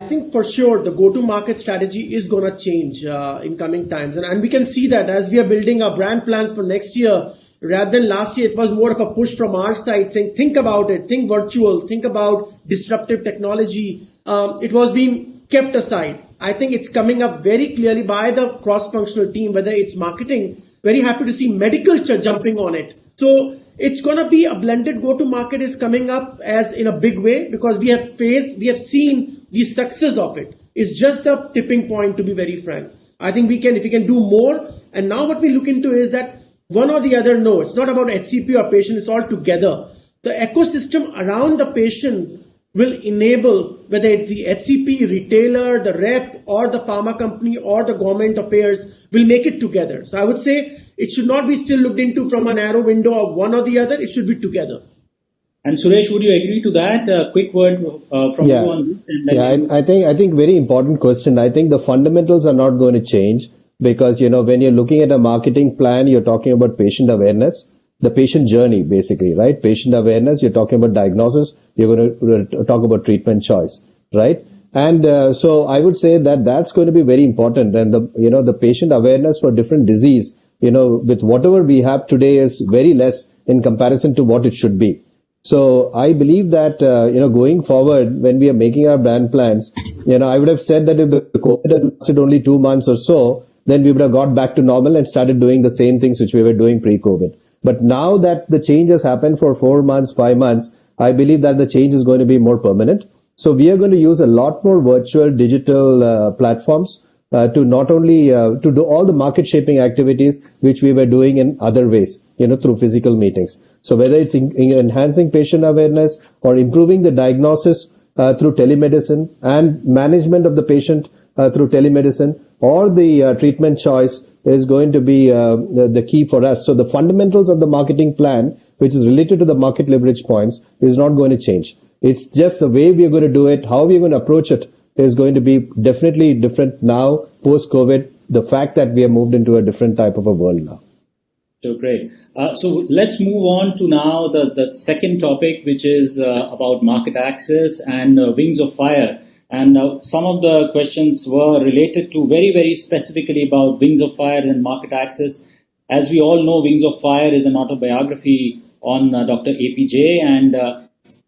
think for sure the go-to-market strategy is going to change in coming times. And we can see that as we are building our brand plans for next year, rather than last year, it was more of a push from our side saying, think about it, think virtual, think about disruptive technology. It was being kept aside. I think it's coming up very clearly by the cross-functional team, whether it's marketing. Very happy to see medical jumping on it. So it's going to be a blended go-to-market is coming up as in a big way because we have seen the success of it. It's just the tipping point, to be very frank. I think if we can do more. And now what we look into is that one or the other, no, it's not about HCP or patient, it's all together. The ecosystem around the patient will enable, whether it's the HCP, retailer, the rep, or the pharma company, or the government affairs, will make it together. So I would say it should not be still looked into from a narrow window of one or the other. It should be together. And Suresh, would you agree to that? Quick word from you on this. And I think very important question. I think the fundamentals are not going to change because, when you're looking at a marketing plan, you're talking about patient awareness. The patient journey, basically, right? Patient awareness, you're talking about diagnosis, you're going to talk about treatment choice, right? And so I would say that that's going to be very important. And the patient awareness for different disease, with whatever we have today is very less in comparison to what it should be. So I believe that, going forward, when we are making our brand plans, I would have said that if the COVID had lasted only 2 months or so, then we would have got back to normal and started doing the same things which we were doing pre-COVID. But now that the change has happened for 4 months, 5 months, I believe that the change is going to be more permanent. So we are going to use a lot more virtual digital platforms to not only to do all the market shaping activities which we were doing in other ways, through physical meetings. So whether it's enhancing patient awareness or improving the diagnosis through telemedicine and management of the patient through telemedicine, or the treatment choice is going to be the key for us. So the fundamentals of the marketing plan, which is related to the market leverage points, is not going to change. It's just the way we are going to do it, how we are going to approach it is going to be definitely different now, post-COVID, the fact that we have moved into a different type of a world now. So great. So let's move on to now the second topic, which is about market access and Wings of Fire. And some of the questions were related to very, very specifically about Wings of Fire and market access. As we all know, Wings of Fire is an autobiography on Dr. APJ, and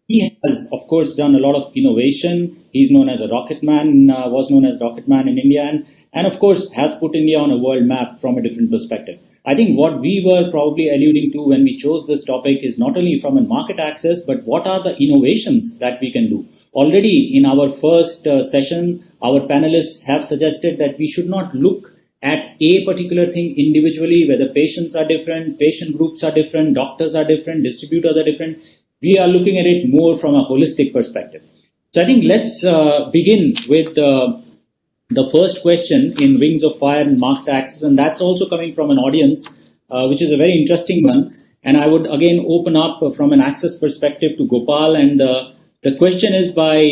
he has, of course, done a lot of innovation. He's known as a rocket man, was known as rocket man in India, and of course has put India on a world map from a different perspective. I think what we were probably alluding to when we chose this topic is not only from a market access, but what are the innovations that we can do. Already in our first session, our panelists have suggested that we should not look at a particular thing individually, whether patients are different, patient groups are different, doctors are different, distributors are different. We are looking at it more from a holistic perspective. So I think let's begin with the first question in Wings of Fire and market access, and that's also coming from an audience, which is a very interesting one. And I would again open up from an access perspective to Gopal, and the question is by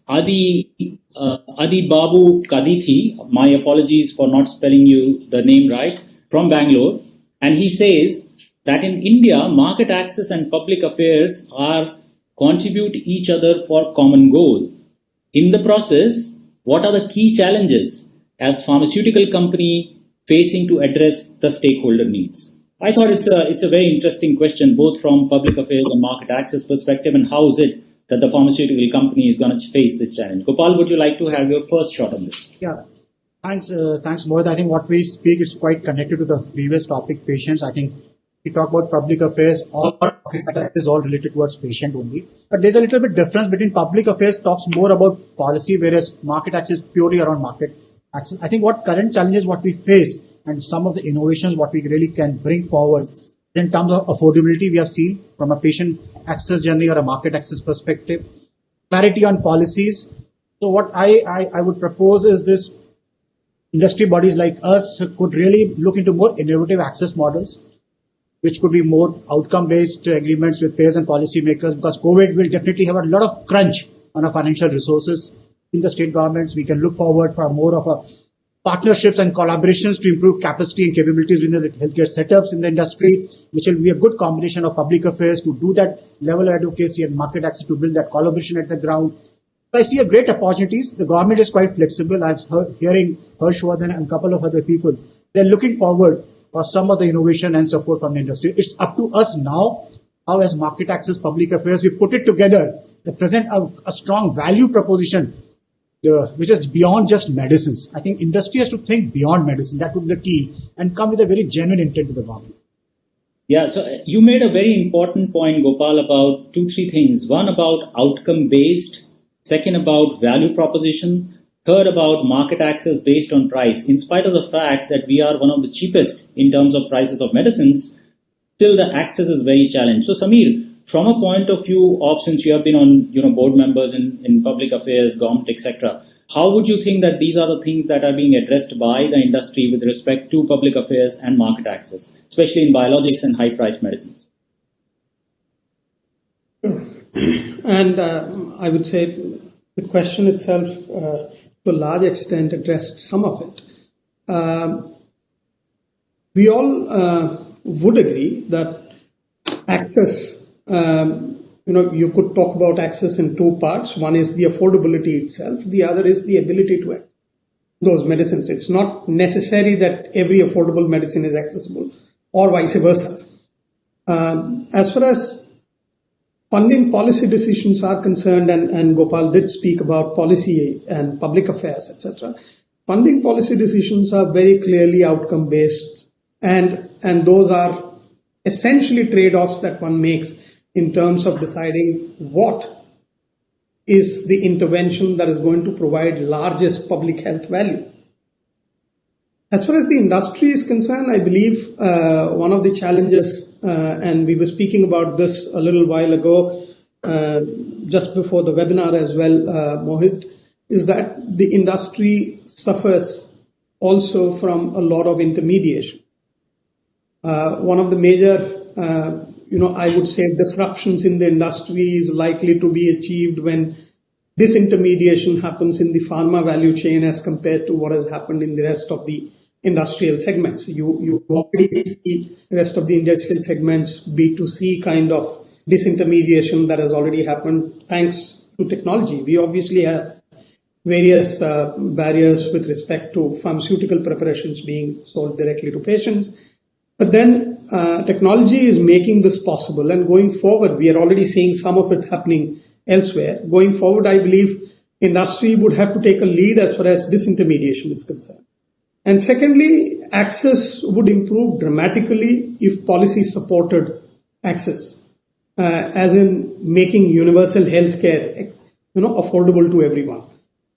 Adi Babu Kadithi. My apologies for not spelling you the name right, from Bangalore. And he says that in India, market access and public affairs contribute each other for common goal. In the process, what are the key challenges as pharmaceutical company facing to address the stakeholder needs? I thought it's a very interesting question, both from public affairs and market access perspective, and how is it that the pharmaceutical company is going to face this challenge? Gopal, would you like to have your first shot on this? Yeah, thanks, Mohit. I think what we speak is quite connected to the previous topic, patients. I think we talk about public affairs, all is all related towards patient only. But there's a little bit difference between public affairs talks more about policy, whereas market access purely around market access. I think what current challenges what we face and some of the innovations what we really can bring forward in terms of affordability we have seen from a patient access journey or a market access perspective, clarity on policies. So what I would propose is this industry bodies like us could really look into more innovative access models, which could be more outcome-based agreements with payers and policymakers, because COVID will definitely have a lot of crunch on our financial resources in the state governments. We can look forward for more of a partnerships and collaborations to improve capacity and capabilities within the healthcare setups in the industry, which will be a good combination of public affairs to do that level of advocacy and market access to build that collaboration at the ground. So I see a great opportunities. The government is quite flexible. I'm hearing Harshvardhan and a couple of other people. They're looking forward for some of the innovation and support from the industry. It's up to us now, how as market access, public affairs, we put it together to present a strong value proposition, which is beyond just medicines. I think industry has to think beyond medicine. That would be the key, and come with a very genuine intent to the government. Yeah, so you made a very important point, Gopal, about 2-3 things. One about outcome-based, second about value proposition, third about market access based on price. In spite of the fact that we are one of the cheapest in terms of prices of medicines, still the access is very challenged. So Samir, from a point of view of, since you have been on board members in public affairs, government, etc., how would you think that these are the things that are being addressed by the industry with respect to public affairs and market access, especially in biologics and high-priced medicines? And I would say the question itself, to a large extent, addressed some of it. We all would agree that access, you could talk about access in two parts. One is the affordability itself. The other is the ability to access those medicines. It's not necessary that every affordable medicine is accessible or vice versa. As far as funding policy decisions are concerned, and Gopal did speak about policy and public affairs, etc. Funding policy decisions are very clearly outcome based, and those are essentially trade-offs that one makes in terms of deciding what is the intervention that is going to provide largest public health value. As far as the industry is concerned, I believe one of the challenges, and we were speaking about this a little while ago, just before the webinar as well, Mohit, is that the industry suffers also from a lot of intermediation. One of the major, I would say disruptions in the industry is likely to be achieved when disintermediation happens in the pharma value chain as compared to what has happened in the rest of the industrial segments. You already see the rest of the industrial segments, B2C kind of disintermediation that has already happened thanks to technology. We obviously have various barriers with respect to pharmaceutical preparations being sold directly to patients. But then technology is making this possible, and going forward, we are already seeing some of it happening elsewhere. Going forward, I believe industry would have to take a lead as far as disintermediation is concerned. And secondly, access would improve dramatically if policy supported access, as in making universal healthcare, affordable to everyone.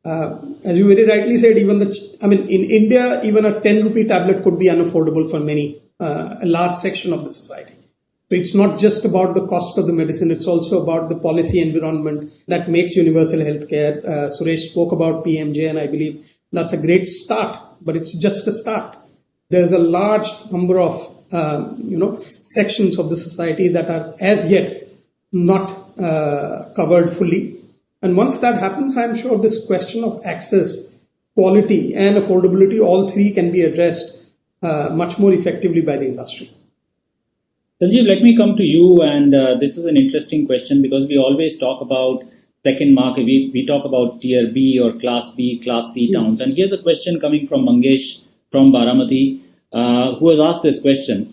As you very rightly said, in India, even a 10 rupee tablet could be unaffordable for many, a large section of the society. So it's not just about the cost of the medicine, it's also about the policy environment that makes universal healthcare. Suresh spoke about PMJ, and I believe that's a great start, but it's just a start. There's a large number of, sections of the society that are as yet not covered fully. And once that happens, I'm sure this question of access, quality, and affordability, all three can be addressed much more effectively by the industry. Sanjeev, let me come to you, and this is an interesting question because we always talk about second market. We talk about tier B or class B, class C towns. And here's a question coming from Mangesh from Baramati, who has asked this question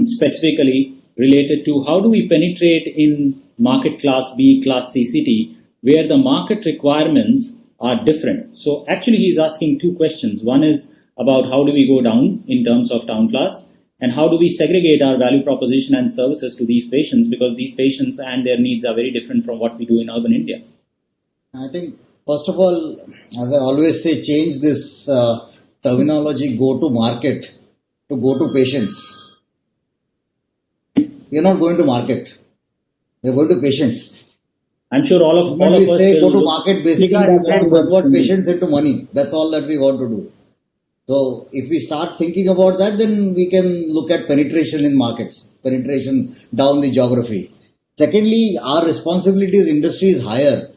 specifically related to how do we penetrate in market class B, class C city, where the market requirements are different. So actually he's asking two questions. One is about how do we go down in terms of town class, and how do we segregate our value proposition and services to these patients, because these patients and their needs are very different from what we do in urban India. I think, first of all, as I always say, change this terminology, go to market, to go to patients. We are not going to market. We are going to patients. I'm sure all of When we us say will go to market, basically we want to convert patients into money. That's all that we want to do. So if we start thinking about that, then we can look at penetration in markets, penetration down the geography. Secondly, our responsibility as industry is higher.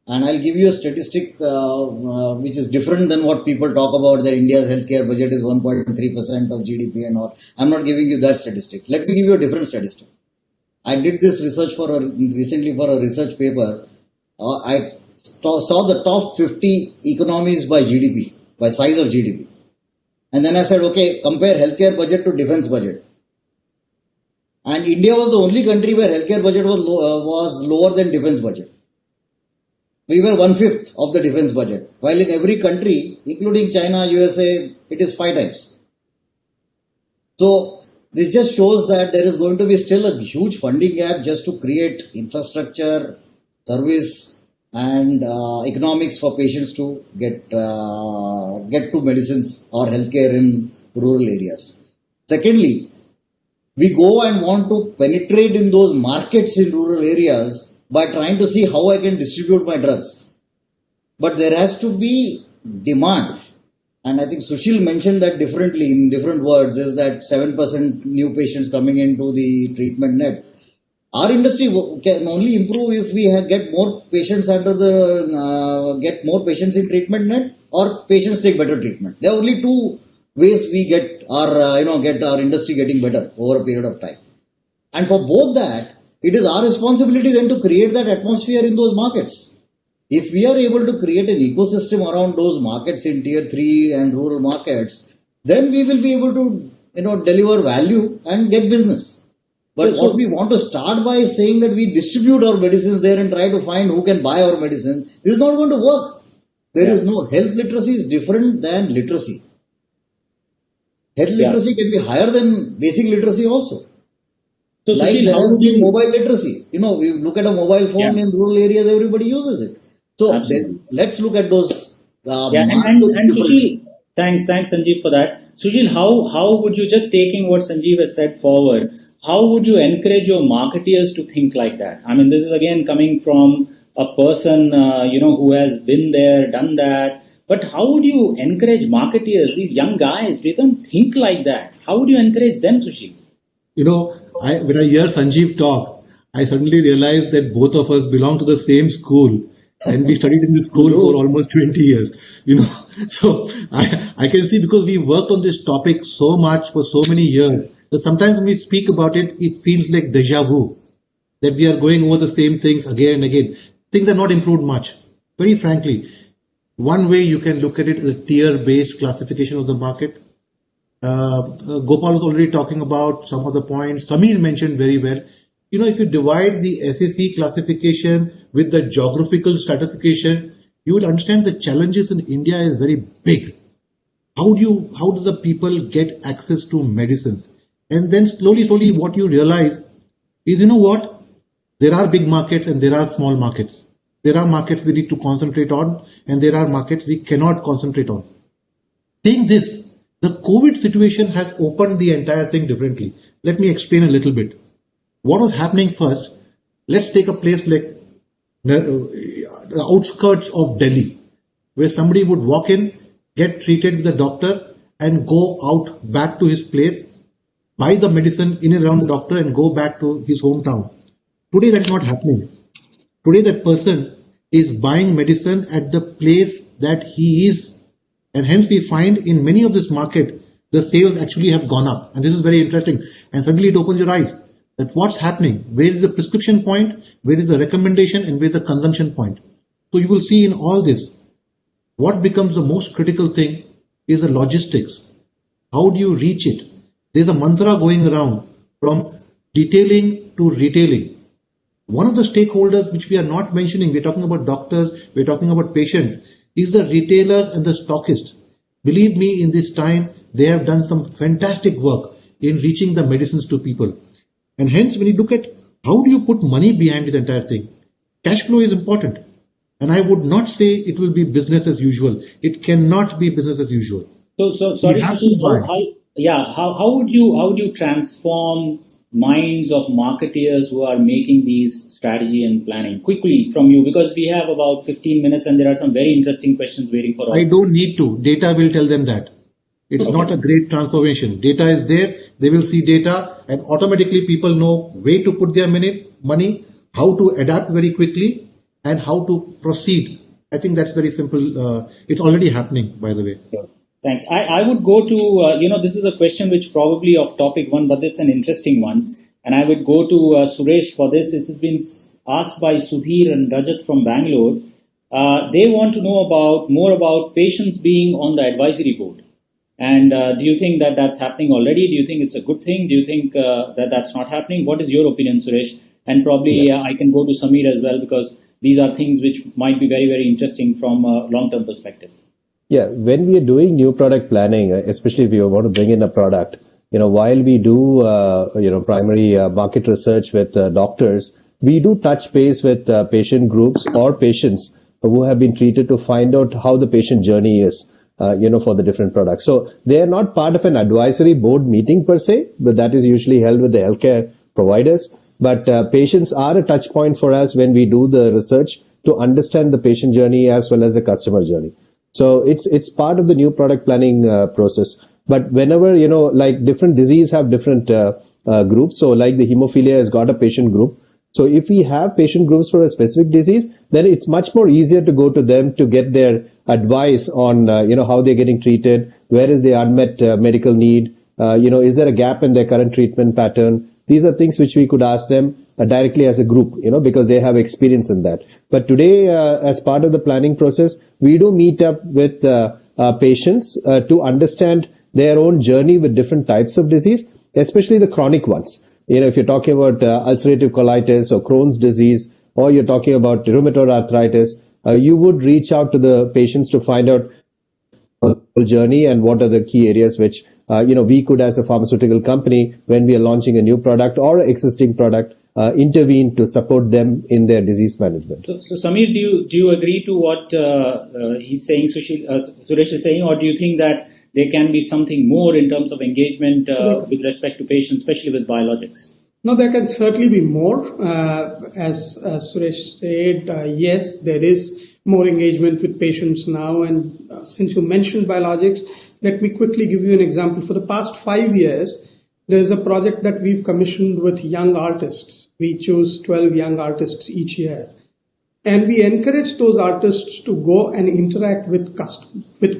And I'll give you a statistic which is different than what people talk about, that India's healthcare budget is 1.3% of GDP and all. I'm not giving you that statistic. Let me give you a different statistic. I did this research recently for a research paper. I saw the top 50 economies by GDP, by size of GDP. And then I said, okay, compare healthcare budget to defense budget. And India was the only country where healthcare budget was lower than defense budget. We were 1/5 of the defense budget, while in every country, including China, USA, it is 5 times. So this just shows that there is going to be still a huge funding gap just to create infrastructure, service, and economics for patients to get to medicines or healthcare in rural areas. Secondly, we go and want to penetrate in those markets in rural areas by trying to see how I can distribute my drugs. But there has to be demand. And I think Sushil mentioned that differently in different words, is that 7% new patients coming into the treatment net. Our industry can only improve if we get more patients get more patients in treatment net, or patients take better treatment. There are only two ways we get our industry getting better over a period of time. And for both that, it is our responsibility then to create that atmosphere in those markets. If we are able to create an ecosystem around those markets in tier 3 and rural markets, then we will be able to deliver value and get business. But what we want to start by is saying that we distribute our medicines there and try to find who can buy our medicine. This is not going to work. There is no health literacy is different than literacy. Health literacy can be higher than basic literacy also. So, Like Sushil, there how has would been you? mobile literacy. We look at a mobile phone Yeah, in rural areas, everybody uses it. So absolutely. then let's look at those Yeah, markets and differently. Sushil, thanks Sanjeev for that. Sushil, how would you, just taking what Sanjeev has said forward, how would you encourage your marketeers to think like that? I mean, this is again coming from a person who has been there, done that. But how would you encourage marketeers, these young guys? They don't think like that. How would you encourage them, Sushil? When I hear Sanjeev talk, I suddenly realize that both of us belong to the same school, and we studied in this You school for do. almost 20 years. You know, so I can see, because we worked on this topic so much for so many years, that sometimes when we speak about it, it feels like deja vu, that we are going over the same things again and again. Things have not improved much. Very frankly, one way you can look at it is a tier-based classification of the market. Gopal was already talking about some of the points. Samir mentioned very well. If you divide the SEC classification with the geographical stratification, you will understand the challenges in India is very big. How do the people get access to medicines? And then slowly, what you realize is, what? There are big markets and there are small markets. There are markets we need to concentrate on, and there are markets we cannot concentrate on. Saying this, the COVID situation has opened the entire thing differently. Let me explain a little bit. What was happening first? Let's take a place like the outskirts of Delhi, where somebody would walk in, get treated with a doctor, and go out back to his place, buy the medicine in and around the doctor, and go back to his hometown. Today, that's not happening. Today, that person is buying medicine at the place that he is, and hence we find in many of this market, the sales actually have gone up. And this is very interesting. And suddenly it opens your eyes that what's happening, where is the prescription point, where is the recommendation, and where is the consumption point. So you will see in all this, what becomes the most critical thing is the logistics. How do you reach it? There's a mantra going around from detailing to retailing. One of the stakeholders which we are not mentioning, we're talking about doctors, we're talking about patients, is the retailers and the stockists. Believe me, in this time, they have done some fantastic work in reaching the medicines to people. And hence, when you look at how do you put money behind this entire thing, cash flow is important. And I would not say it will be business as usual. It cannot be business as usual. So You sorry, have to Sushil, buy. how would you transform minds of marketeers who are making these strategy and planning quickly from you, because we have about 15 minutes and there are some very interesting questions waiting for I all. don't need to. Data will tell them that. It's not a great transformation. Data is there. They will see data, and automatically people know where to put their money, how to adapt very quickly, and how to proceed. I think that's very simple. It's already happening, by the way. Sure. Thanks. I would go to, this is a question which probably off topic one, but it's an interesting one. And I would go to Suresh for this. It has been asked by Sudhir and Rajat from Bangalore. They want to know more about patients being on the advisory board. And do you think that that's happening already? Do you think it's a good thing? Do you think that that's not happening? What is your opinion, Suresh? And probably I can go to Samir as well, because these are things which might be very, very interesting from a long-term perspective. Yeah, when we are doing new product planning, especially if you want to bring in a product, while we do, primary market research with doctors, we do touch base with patient groups or patients who have been treated to find out how the patient journey is, for the different products. So they are not part of an advisory board meeting per se, but that is usually held with the healthcare providers. But patients are a touch point for us when we do the research to understand the patient journey as well as the customer journey. So it's part of the new product planning process. But whenever, like different disease have different groups. So like the hemophilia has got a patient group. So if we have patient groups for a specific disease, then it's much more easier to go to them to get their advice on, how they're getting treated, where is the unmet medical need, is there a gap in their current treatment pattern. These are things which we could ask them directly as a group, because they have experience in that. But today, as part of the planning process, we do meet up with patients to understand their own journey with different types of disease, especially the chronic ones. If you're talking about ulcerative colitis or Crohn's disease, or you're talking about rheumatoid arthritis, you would reach out to the patients to find out journey and what are the key areas which we could, as a pharmaceutical company, when we are launching a new product or existing product, intervene to support them in their disease management. So Samir, do you agree to what he's saying, Suresh is saying, or do you think that there can be something more in terms of engagement with respect to patients, especially with biologics? No, there can certainly be more. As Suresh said, yes, there is more engagement with patients now. And since you mentioned biologics, let me quickly give you an example. For the past 5 years, there is a project that we've commissioned with young artists. We choose 12 young artists each year. And we encourage those artists to go and interact with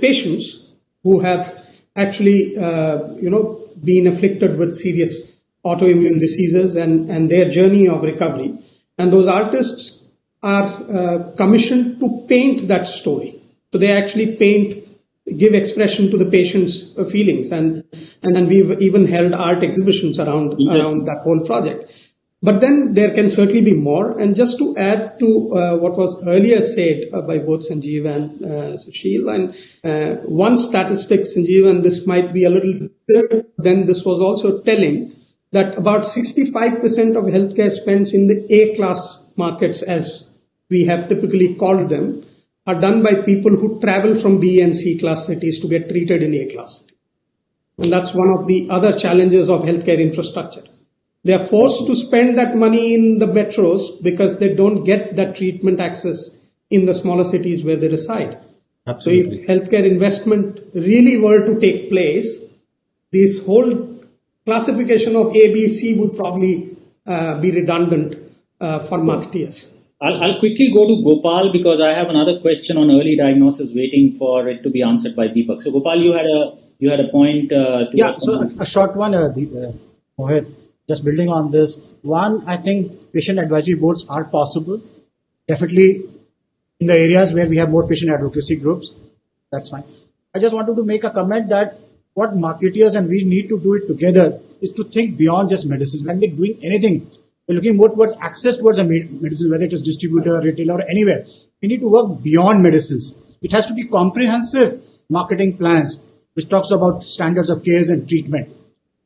patients who have actually, been afflicted with serious autoimmune diseases and their journey of recovery. And those artists are commissioned to paint that story. So they actually give expression to the patient's feelings. And then we've even held art exhibitions around that whole project. But then there can certainly be more. And just to add to what was earlier said by both Sanjeev and Sushil, and one statistic, Sanjeev, and this might be a little different than this was also telling, that about 65% of healthcare spends in the A-class markets, as we have typically called them, are done by people who travel from B and C class cities to get treated in A-class cities. And that's one of the other challenges of healthcare infrastructure. They are forced to spend that money in the metros because they don't get that treatment access in the smaller cities where they reside. Absolutely. So if healthcare investment really were to take place, this whole classification of A, B, C would probably be redundant for marketeers. I'll quickly go to Gopal because I have another question on early diagnosis waiting for it to be answered by Deepak. So Gopal, you had a point. So a short one, Mohit. Just building on this, one, I think patient advisory boards are possible. Definitely in the areas where we have more patient advocacy groups, that's fine. I just wanted to make a comment that what marketeers and we need to do it together is to think beyond just medicines. When we're doing anything, we're looking more towards access towards a medicine, whether it is distributor, retailer, or anywhere. We need to work beyond medicines. It has to be comprehensive marketing plans, which talks about standards of care and treatment.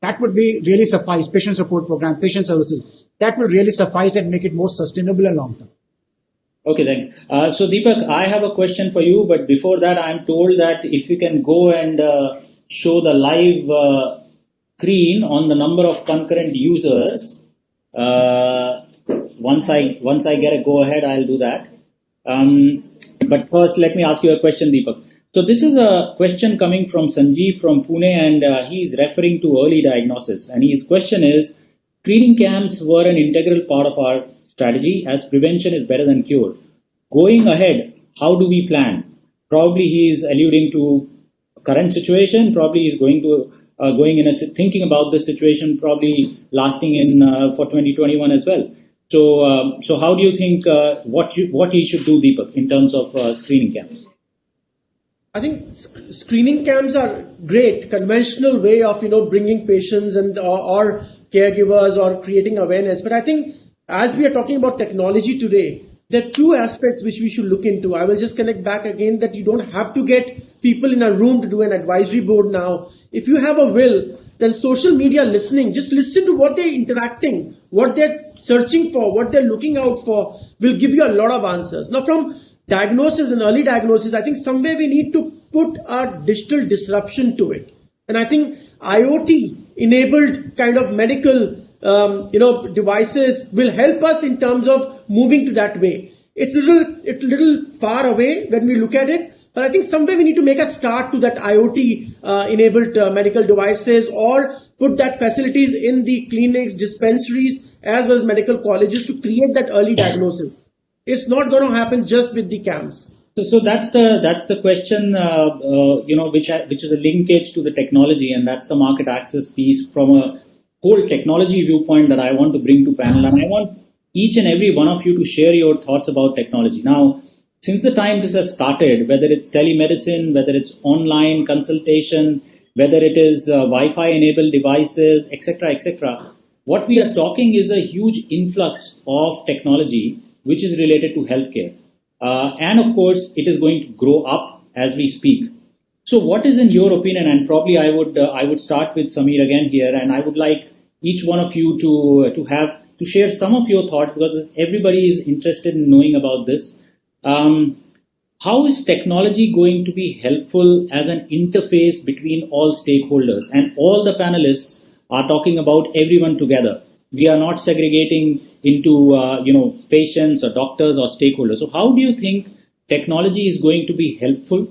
That would be really suffice. Patient support program, patient services. That will really suffice and make it more sustainable and long term. Okay, then. So Deepak, I have a question for you, but before that, I'm told that if you can go and show the live screen on the number of concurrent users. Once I get a go ahead, I'll do that. But first, let me ask you a question, Deepak. So this is a question coming from Sanjeev from Pune, and he is referring to early diagnosis. And his question is, screening camps were an integral part of our strategy as prevention is better than cure. Going ahead, how do we plan? Probably he is alluding to current situation. Probably he's thinking about this situation, probably lasting in for 2021 as well. So how do you think what he should do, Deepak, in terms of screening camps? I think screening camps are great, conventional way of bringing patients and or caregivers or creating awareness. But I think as we are talking about technology today, there are two aspects which we should look into. I will just connect back again that you don't have to get people in a room to do an advisory board now. If you have a will, then social media listening, just listen to what they're interacting, what they're searching for, what they're looking out for, will give you a lot of answers. Now from diagnosis and early diagnosis, I think somewhere we need to put our digital disruption to it. And I think IoT enabled kind of medical devices will help us in terms of moving to that way. It's a little far away when we look at it, but I think somewhere we need to make a start to that IoT enabled medical devices, or put that facilities in the clinics, dispensaries, as well as medical colleges to create that early diagnosis. It's not going to happen just with the camps. So that's the question, which is a linkage to the technology, and that's the market access piece from a whole technology viewpoint that I want to bring to panel. And I want each and every one of you to share your thoughts about technology. Now, since the time this has started, whether it's telemedicine, whether it's online consultation, whether it is Wi-Fi enabled devices, etc., what we are talking is a huge influx of technology which is related to healthcare. And of course, it is going to grow up as we speak. So, what is in your opinion? And probably I would start with Samir again here, and I would like each one of you to share some of your thoughts because everybody is interested in knowing about this. How is technology going to be helpful as an interface between all stakeholders? And all the panelists are talking about everyone together. We are not segregating into patients or doctors or stakeholders. So, how do you think technology is going to be helpful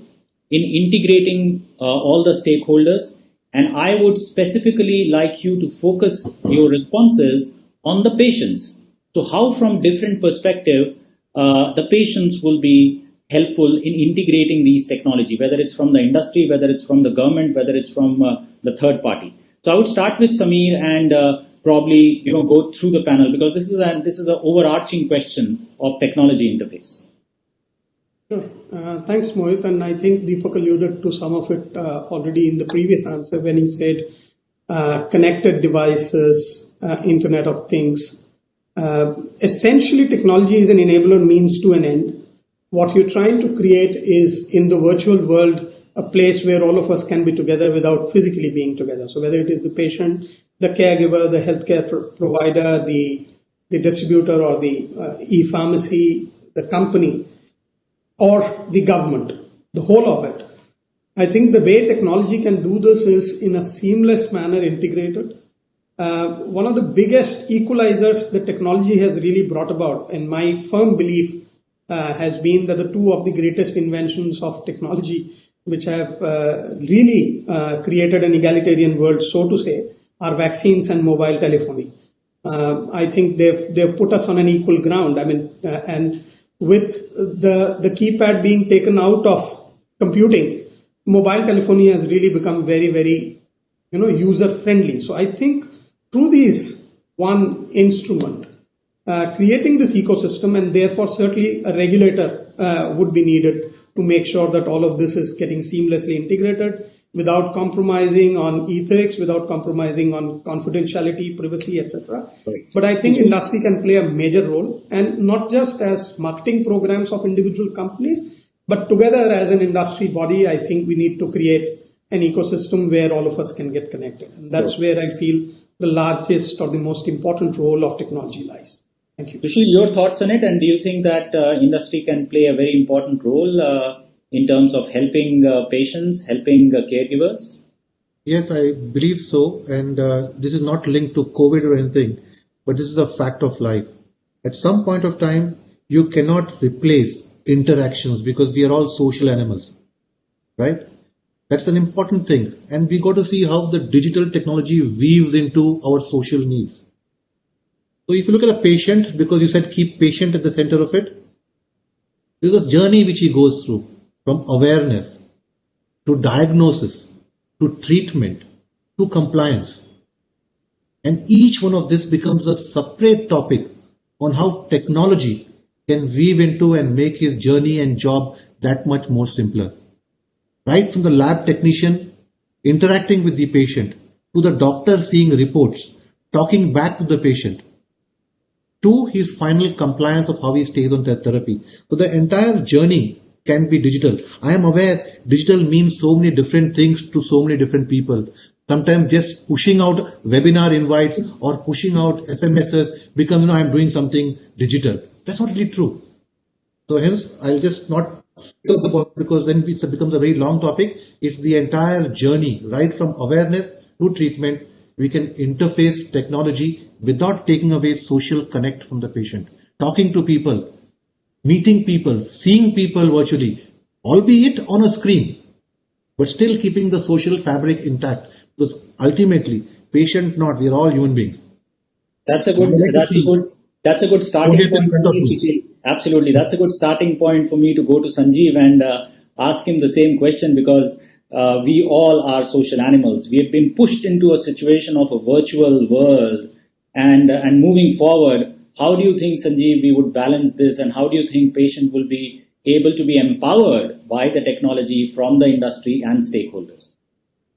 in integrating all the stakeholders? And I would specifically like you to focus your responses on the patients. So how from different perspective, the patients will be helpful in integrating these technology, whether it's from the industry, whether it's from the government, whether it's from the third party. So I would start with Samir and probably go through the panel because this is an overarching question of technology interface. Sure. Thanks, Mohit. And I think Deepak alluded to some of it already in the previous answer when he said connected devices, Internet of Things. Essentially, technology is an enabler means to an end. What you're trying to create is in the virtual world a place where all of us can be together without physically being together. So whether it is the patient, the caregiver, the healthcare provider, the distributor or the e-pharmacy, the company, or the government, the whole of it. I think the way technology can do this is in a seamless manner integrated. One of the biggest equalizers that technology has really brought about, and my firm belief has been that the two of the greatest inventions of technology, which have really created an egalitarian world, so to say, are vaccines and mobile telephony. I think they've put us on an equal ground. I mean, and with the keypad being taken out of computing, mobile telephony has really become very, very, user friendly. So I think through these one instrument, creating this ecosystem, and therefore certainly a regulator would be needed to make sure that all of this is getting seamlessly integrated without compromising on ethics, without compromising on confidentiality, privacy, etc. Right. But I think industry can play a major role, and not just as marketing programs of individual companies, but together as an industry body, I think we need to create an ecosystem where all of us can get connected. And that's where I feel the largest or the most important role of technology lies. Thank you. Sushil, your thoughts on it, and do you think that industry can play a very important role in terms of helping patients, helping caregivers? Yes, I believe so. And this is not linked to COVID or anything, but this is a fact of life. At some point of time, you cannot replace interactions because we are all social animals, right? That's an important thing. And we got to see how the digital technology weaves into our social needs. So if you look at a patient, because you said keep patient at the center of it, there's a journey which he goes through from awareness to diagnosis to treatment to compliance. And each one of this becomes a separate topic on how technology can weave into and make his journey and job that much more simpler. Right from the lab technician interacting with the patient to the doctor seeing reports, talking back to the patient, to his final compliance of how he stays on therapy. So the entire journey can be digital. I am aware digital means so many different things to so many different people. Sometimes just pushing out webinar invites or pushing out SMSs becomes, I'm doing something digital. That's not really true. So hence, I'll just not talk about, because then it becomes a very long topic. It's the entire journey, right from awareness to treatment. We can interface technology without taking away social connect from the patient. Talking to people, meeting people, seeing people virtually, albeit on a screen, but still keeping the social fabric intact. Because ultimately, patient not, we are all human beings. That's a good starting point for me. Absolutely, that's a good starting point for me to go to Sanjeev and ask him the same question, because we all are social animals. We have been pushed into a situation of a virtual world, and moving forward, how do you think, Sanjeev, we would balance this, and how do you think patient will be able to be empowered by the technology from the industry and stakeholders?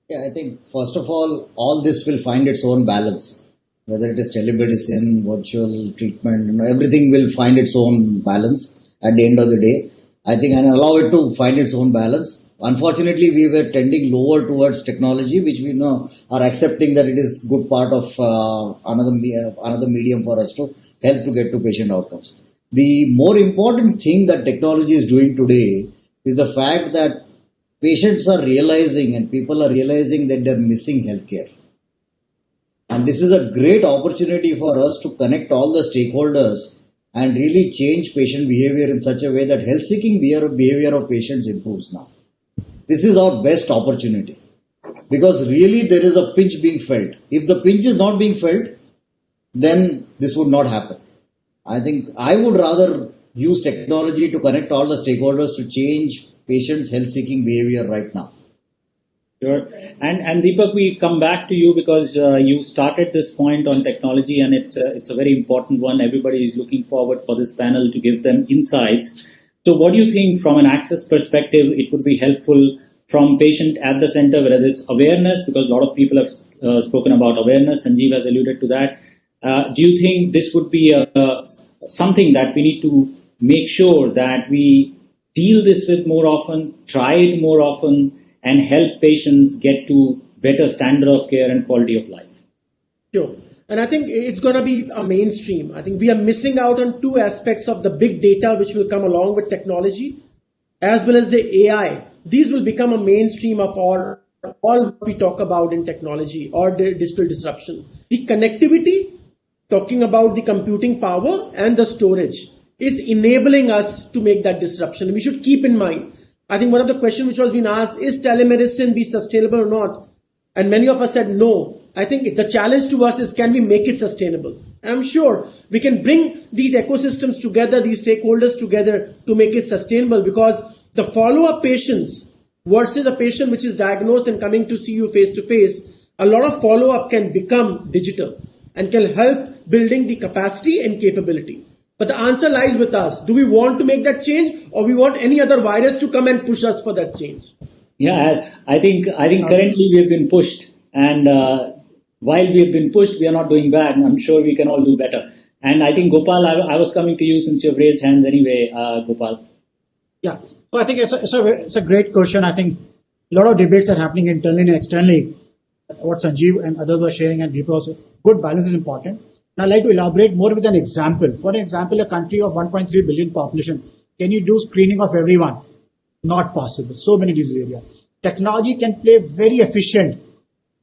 Yeah, I think first of all this will find its own balance. Whether it is telemedicine, virtual treatment, everything will find its own balance at the end of the day. I think, and allow it to find its own balance. Unfortunately, we were tending lower towards technology, which we now are accepting that it is good part of another medium for us to help to get to patient outcomes. The more important thing that technology is doing today is the fact that patients are realizing and people are realizing that they're missing healthcare. And this is a great opportunity for us to connect all the stakeholders and really change patient behavior in such a way that health-seeking behavior of patients improves now. This is our best opportunity because really there is a pinch being felt. If the pinch is not being felt, then this would not happen. I think I would rather use technology to connect all the stakeholders to change patients' health-seeking behavior right now. Sure. And Deepak, we come back to you because you started this point on technology, and it's a very important one. Everybody is looking forward for this panel to give them insights. So what do you think from an access perspective, it would be helpful from patient at the center, whether it's awareness, because a lot of people have spoken about awareness, Sanjeev has alluded to that. Do you think this would be something that we need to make sure that we deal this with more often, try it more often, and help patients get to better standard of care and quality of life? Sure. And I think it's going to be a mainstream. I think we are missing out on two aspects of the big data which will come along with technology, as well as the AI. These will become a mainstream of all we talk about in technology or the digital disruption. The connectivity, talking about the computing power and the storage, is enabling us to make that disruption. We should keep in mind, I think one of the questions which was being asked, is telemedicine be sustainable or not? And many of us said no. I think the challenge to us is, can we make it sustainable? I'm sure we can bring these ecosystems together, these stakeholders together to make it sustainable, because the follow-up patients versus a patient which is diagnosed and coming to see you face to face, a lot of follow-up can become digital and can help building the capacity and capability. But the answer lies with us. Do we want to make that change, or we want any other virus to come and push us for that change? Yeah, I think currently we have been pushed, and while we have been pushed, we are not doing bad. I'm sure we can all do better. And I think, Gopal, I was coming to you since you've raised hands anyway, Gopal. Yeah, so I think it's a great question. I think a lot of debates are happening internally and externally. What Sanjeev and others were sharing, and Deepak also, good balance is important. And I'd like to elaborate more with an example. For example, a country of 1.3 billion population, can you do screening of everyone? Not possible. So many disease areas. Technology can play very efficient,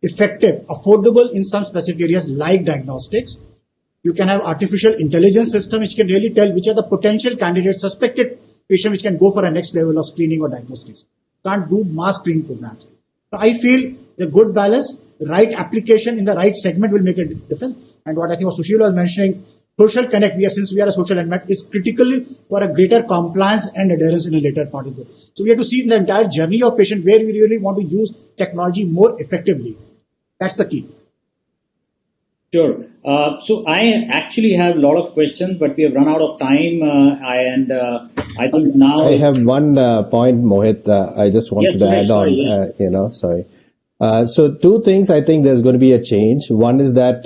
effective, affordable in some specific areas like diagnostics. You can have artificial intelligence system which can really tell which are the potential candidates, suspected patients which can go for a next level of screening or diagnostics. Can't do mass screening programs. So I feel the good balance, right application in the right segment will make a difference. And what I think what Sushil was mentioning, social connect, since we are a social element, is critical for a greater compliance and adherence in a later part of it. So we have to see in the entire journey of patient where we really want to use technology more effectively. That's the key. Sure. So I actually have a lot of questions, but we have run out of time. I think now I have one point, Mohit. I just wanted to add on. Sorry. So two things. I think there's going to be a change. One is that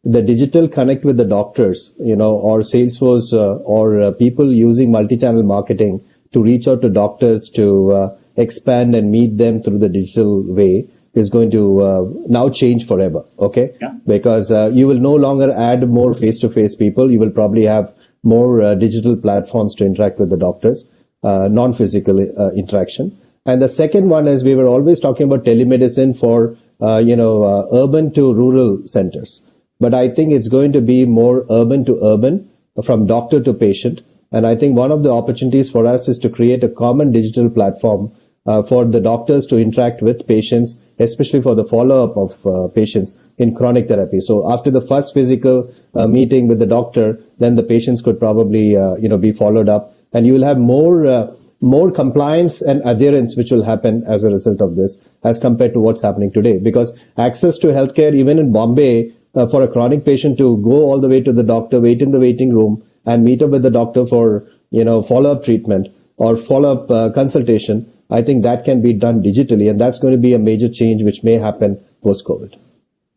the digital connect with the doctors, or Salesforce or people using multi-channel marketing to reach out to doctors to expand and meet them through the digital way is going to now change forever. Okay. Yeah. Because you will no longer add more face-to-face people. You will probably have more digital platforms to interact with the doctors, non-physical interaction. And the second one is we were always talking about telemedicine for, urban to rural centers. But I think it's going to be more urban to urban, from doctor to patient. And I think one of the opportunities for us is to create a common digital platform for the doctors to interact with patients, especially for the follow-up of patients in chronic therapy. So after the first physical meeting with the doctor, then the patients could probably, be followed up. And you will have more compliance and adherence which will happen as a result of this as compared to what's happening today. Because access to healthcare, even in Bombay, for a chronic patient to go all the way to the doctor, wait in the waiting room and meet up with the doctor for, follow-up treatment or follow-up consultation, I think that can be done digitally. And that's going to be a major change which may happen post-COVID.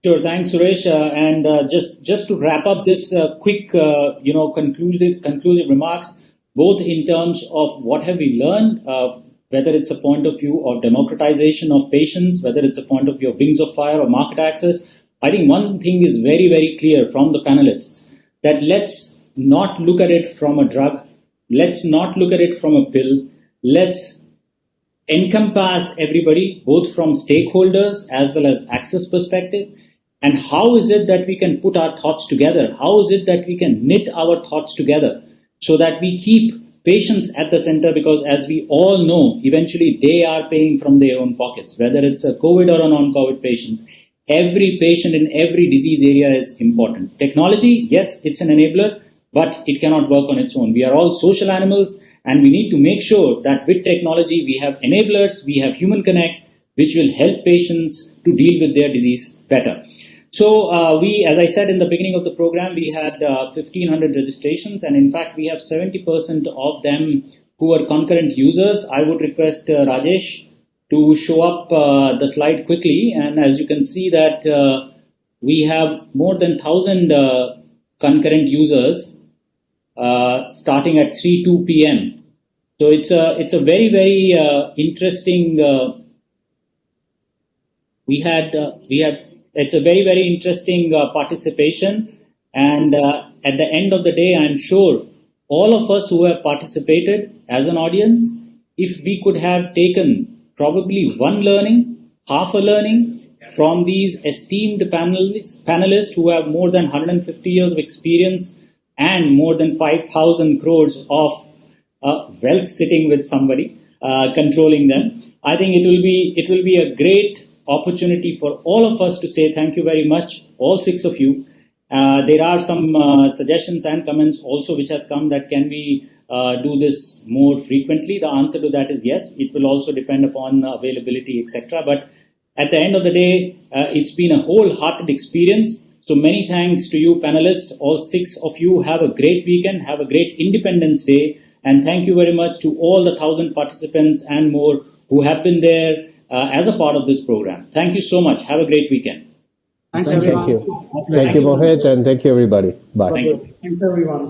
Sure. Thanks, Suresh. And just to wrap up this quick, conclusive remarks, both in terms of what have we learned whether it's a point of view of democratization of patients, whether it's a point of view of wings of fire or market access, I think one thing is very, very clear from the panelists, that let's not look at it from a drug, let's not look at it from a pill, let's encompass everybody, both from stakeholders as well as access perspective. And how is it that we can put our thoughts together? How is it that we can knit our thoughts together so that we keep patients at the center? Because as we all know, eventually they are paying from their own pockets, whether it's a COVID or a non-COVID patients. Every patient in every disease area is important. Technology, yes, it's an enabler, but it cannot work on its own. We are all social animals, and we need to make sure that with technology we have enablers, we have human connect, which will help patients to deal with their disease better. So we, as I said in the beginning of the program, we had 1,500 registrations, and in fact we have 70% of them who are concurrent users. I would request Rajesh to show up the slide quickly, and as you can see that we have more than 1,000 concurrent users starting at 3:02 p.m. So it's a very, very interesting. It's a very, very interesting participation, and at the end of the day, I'm sure all of us who have participated as an audience, if we could have taken probably one learning, half a learning from these esteemed panelists who have more than 150 years of experience and more than 5,000 crores of wealth sitting with somebody controlling them, I think it will be a great opportunity for all of us to say thank you very much, all 6 of you. There are some suggestions and comments also which has come that can we do this more frequently. The answer to that is yes. It will also depend upon availability, etc. But at the end of the day, it's been a wholehearted experience. So many thanks to you panelists, all 6 of you. Have a great weekend, have a great Independence Day, and thank you very much to all the 1,000 participants and more who have been there as a part of this program. Thank you so much. Have a great weekend. Thanks, Thank you. everyone. Thank you. Thank you, Mohit, and thank you, everybody. Bye. Thank you. Thanks, everyone.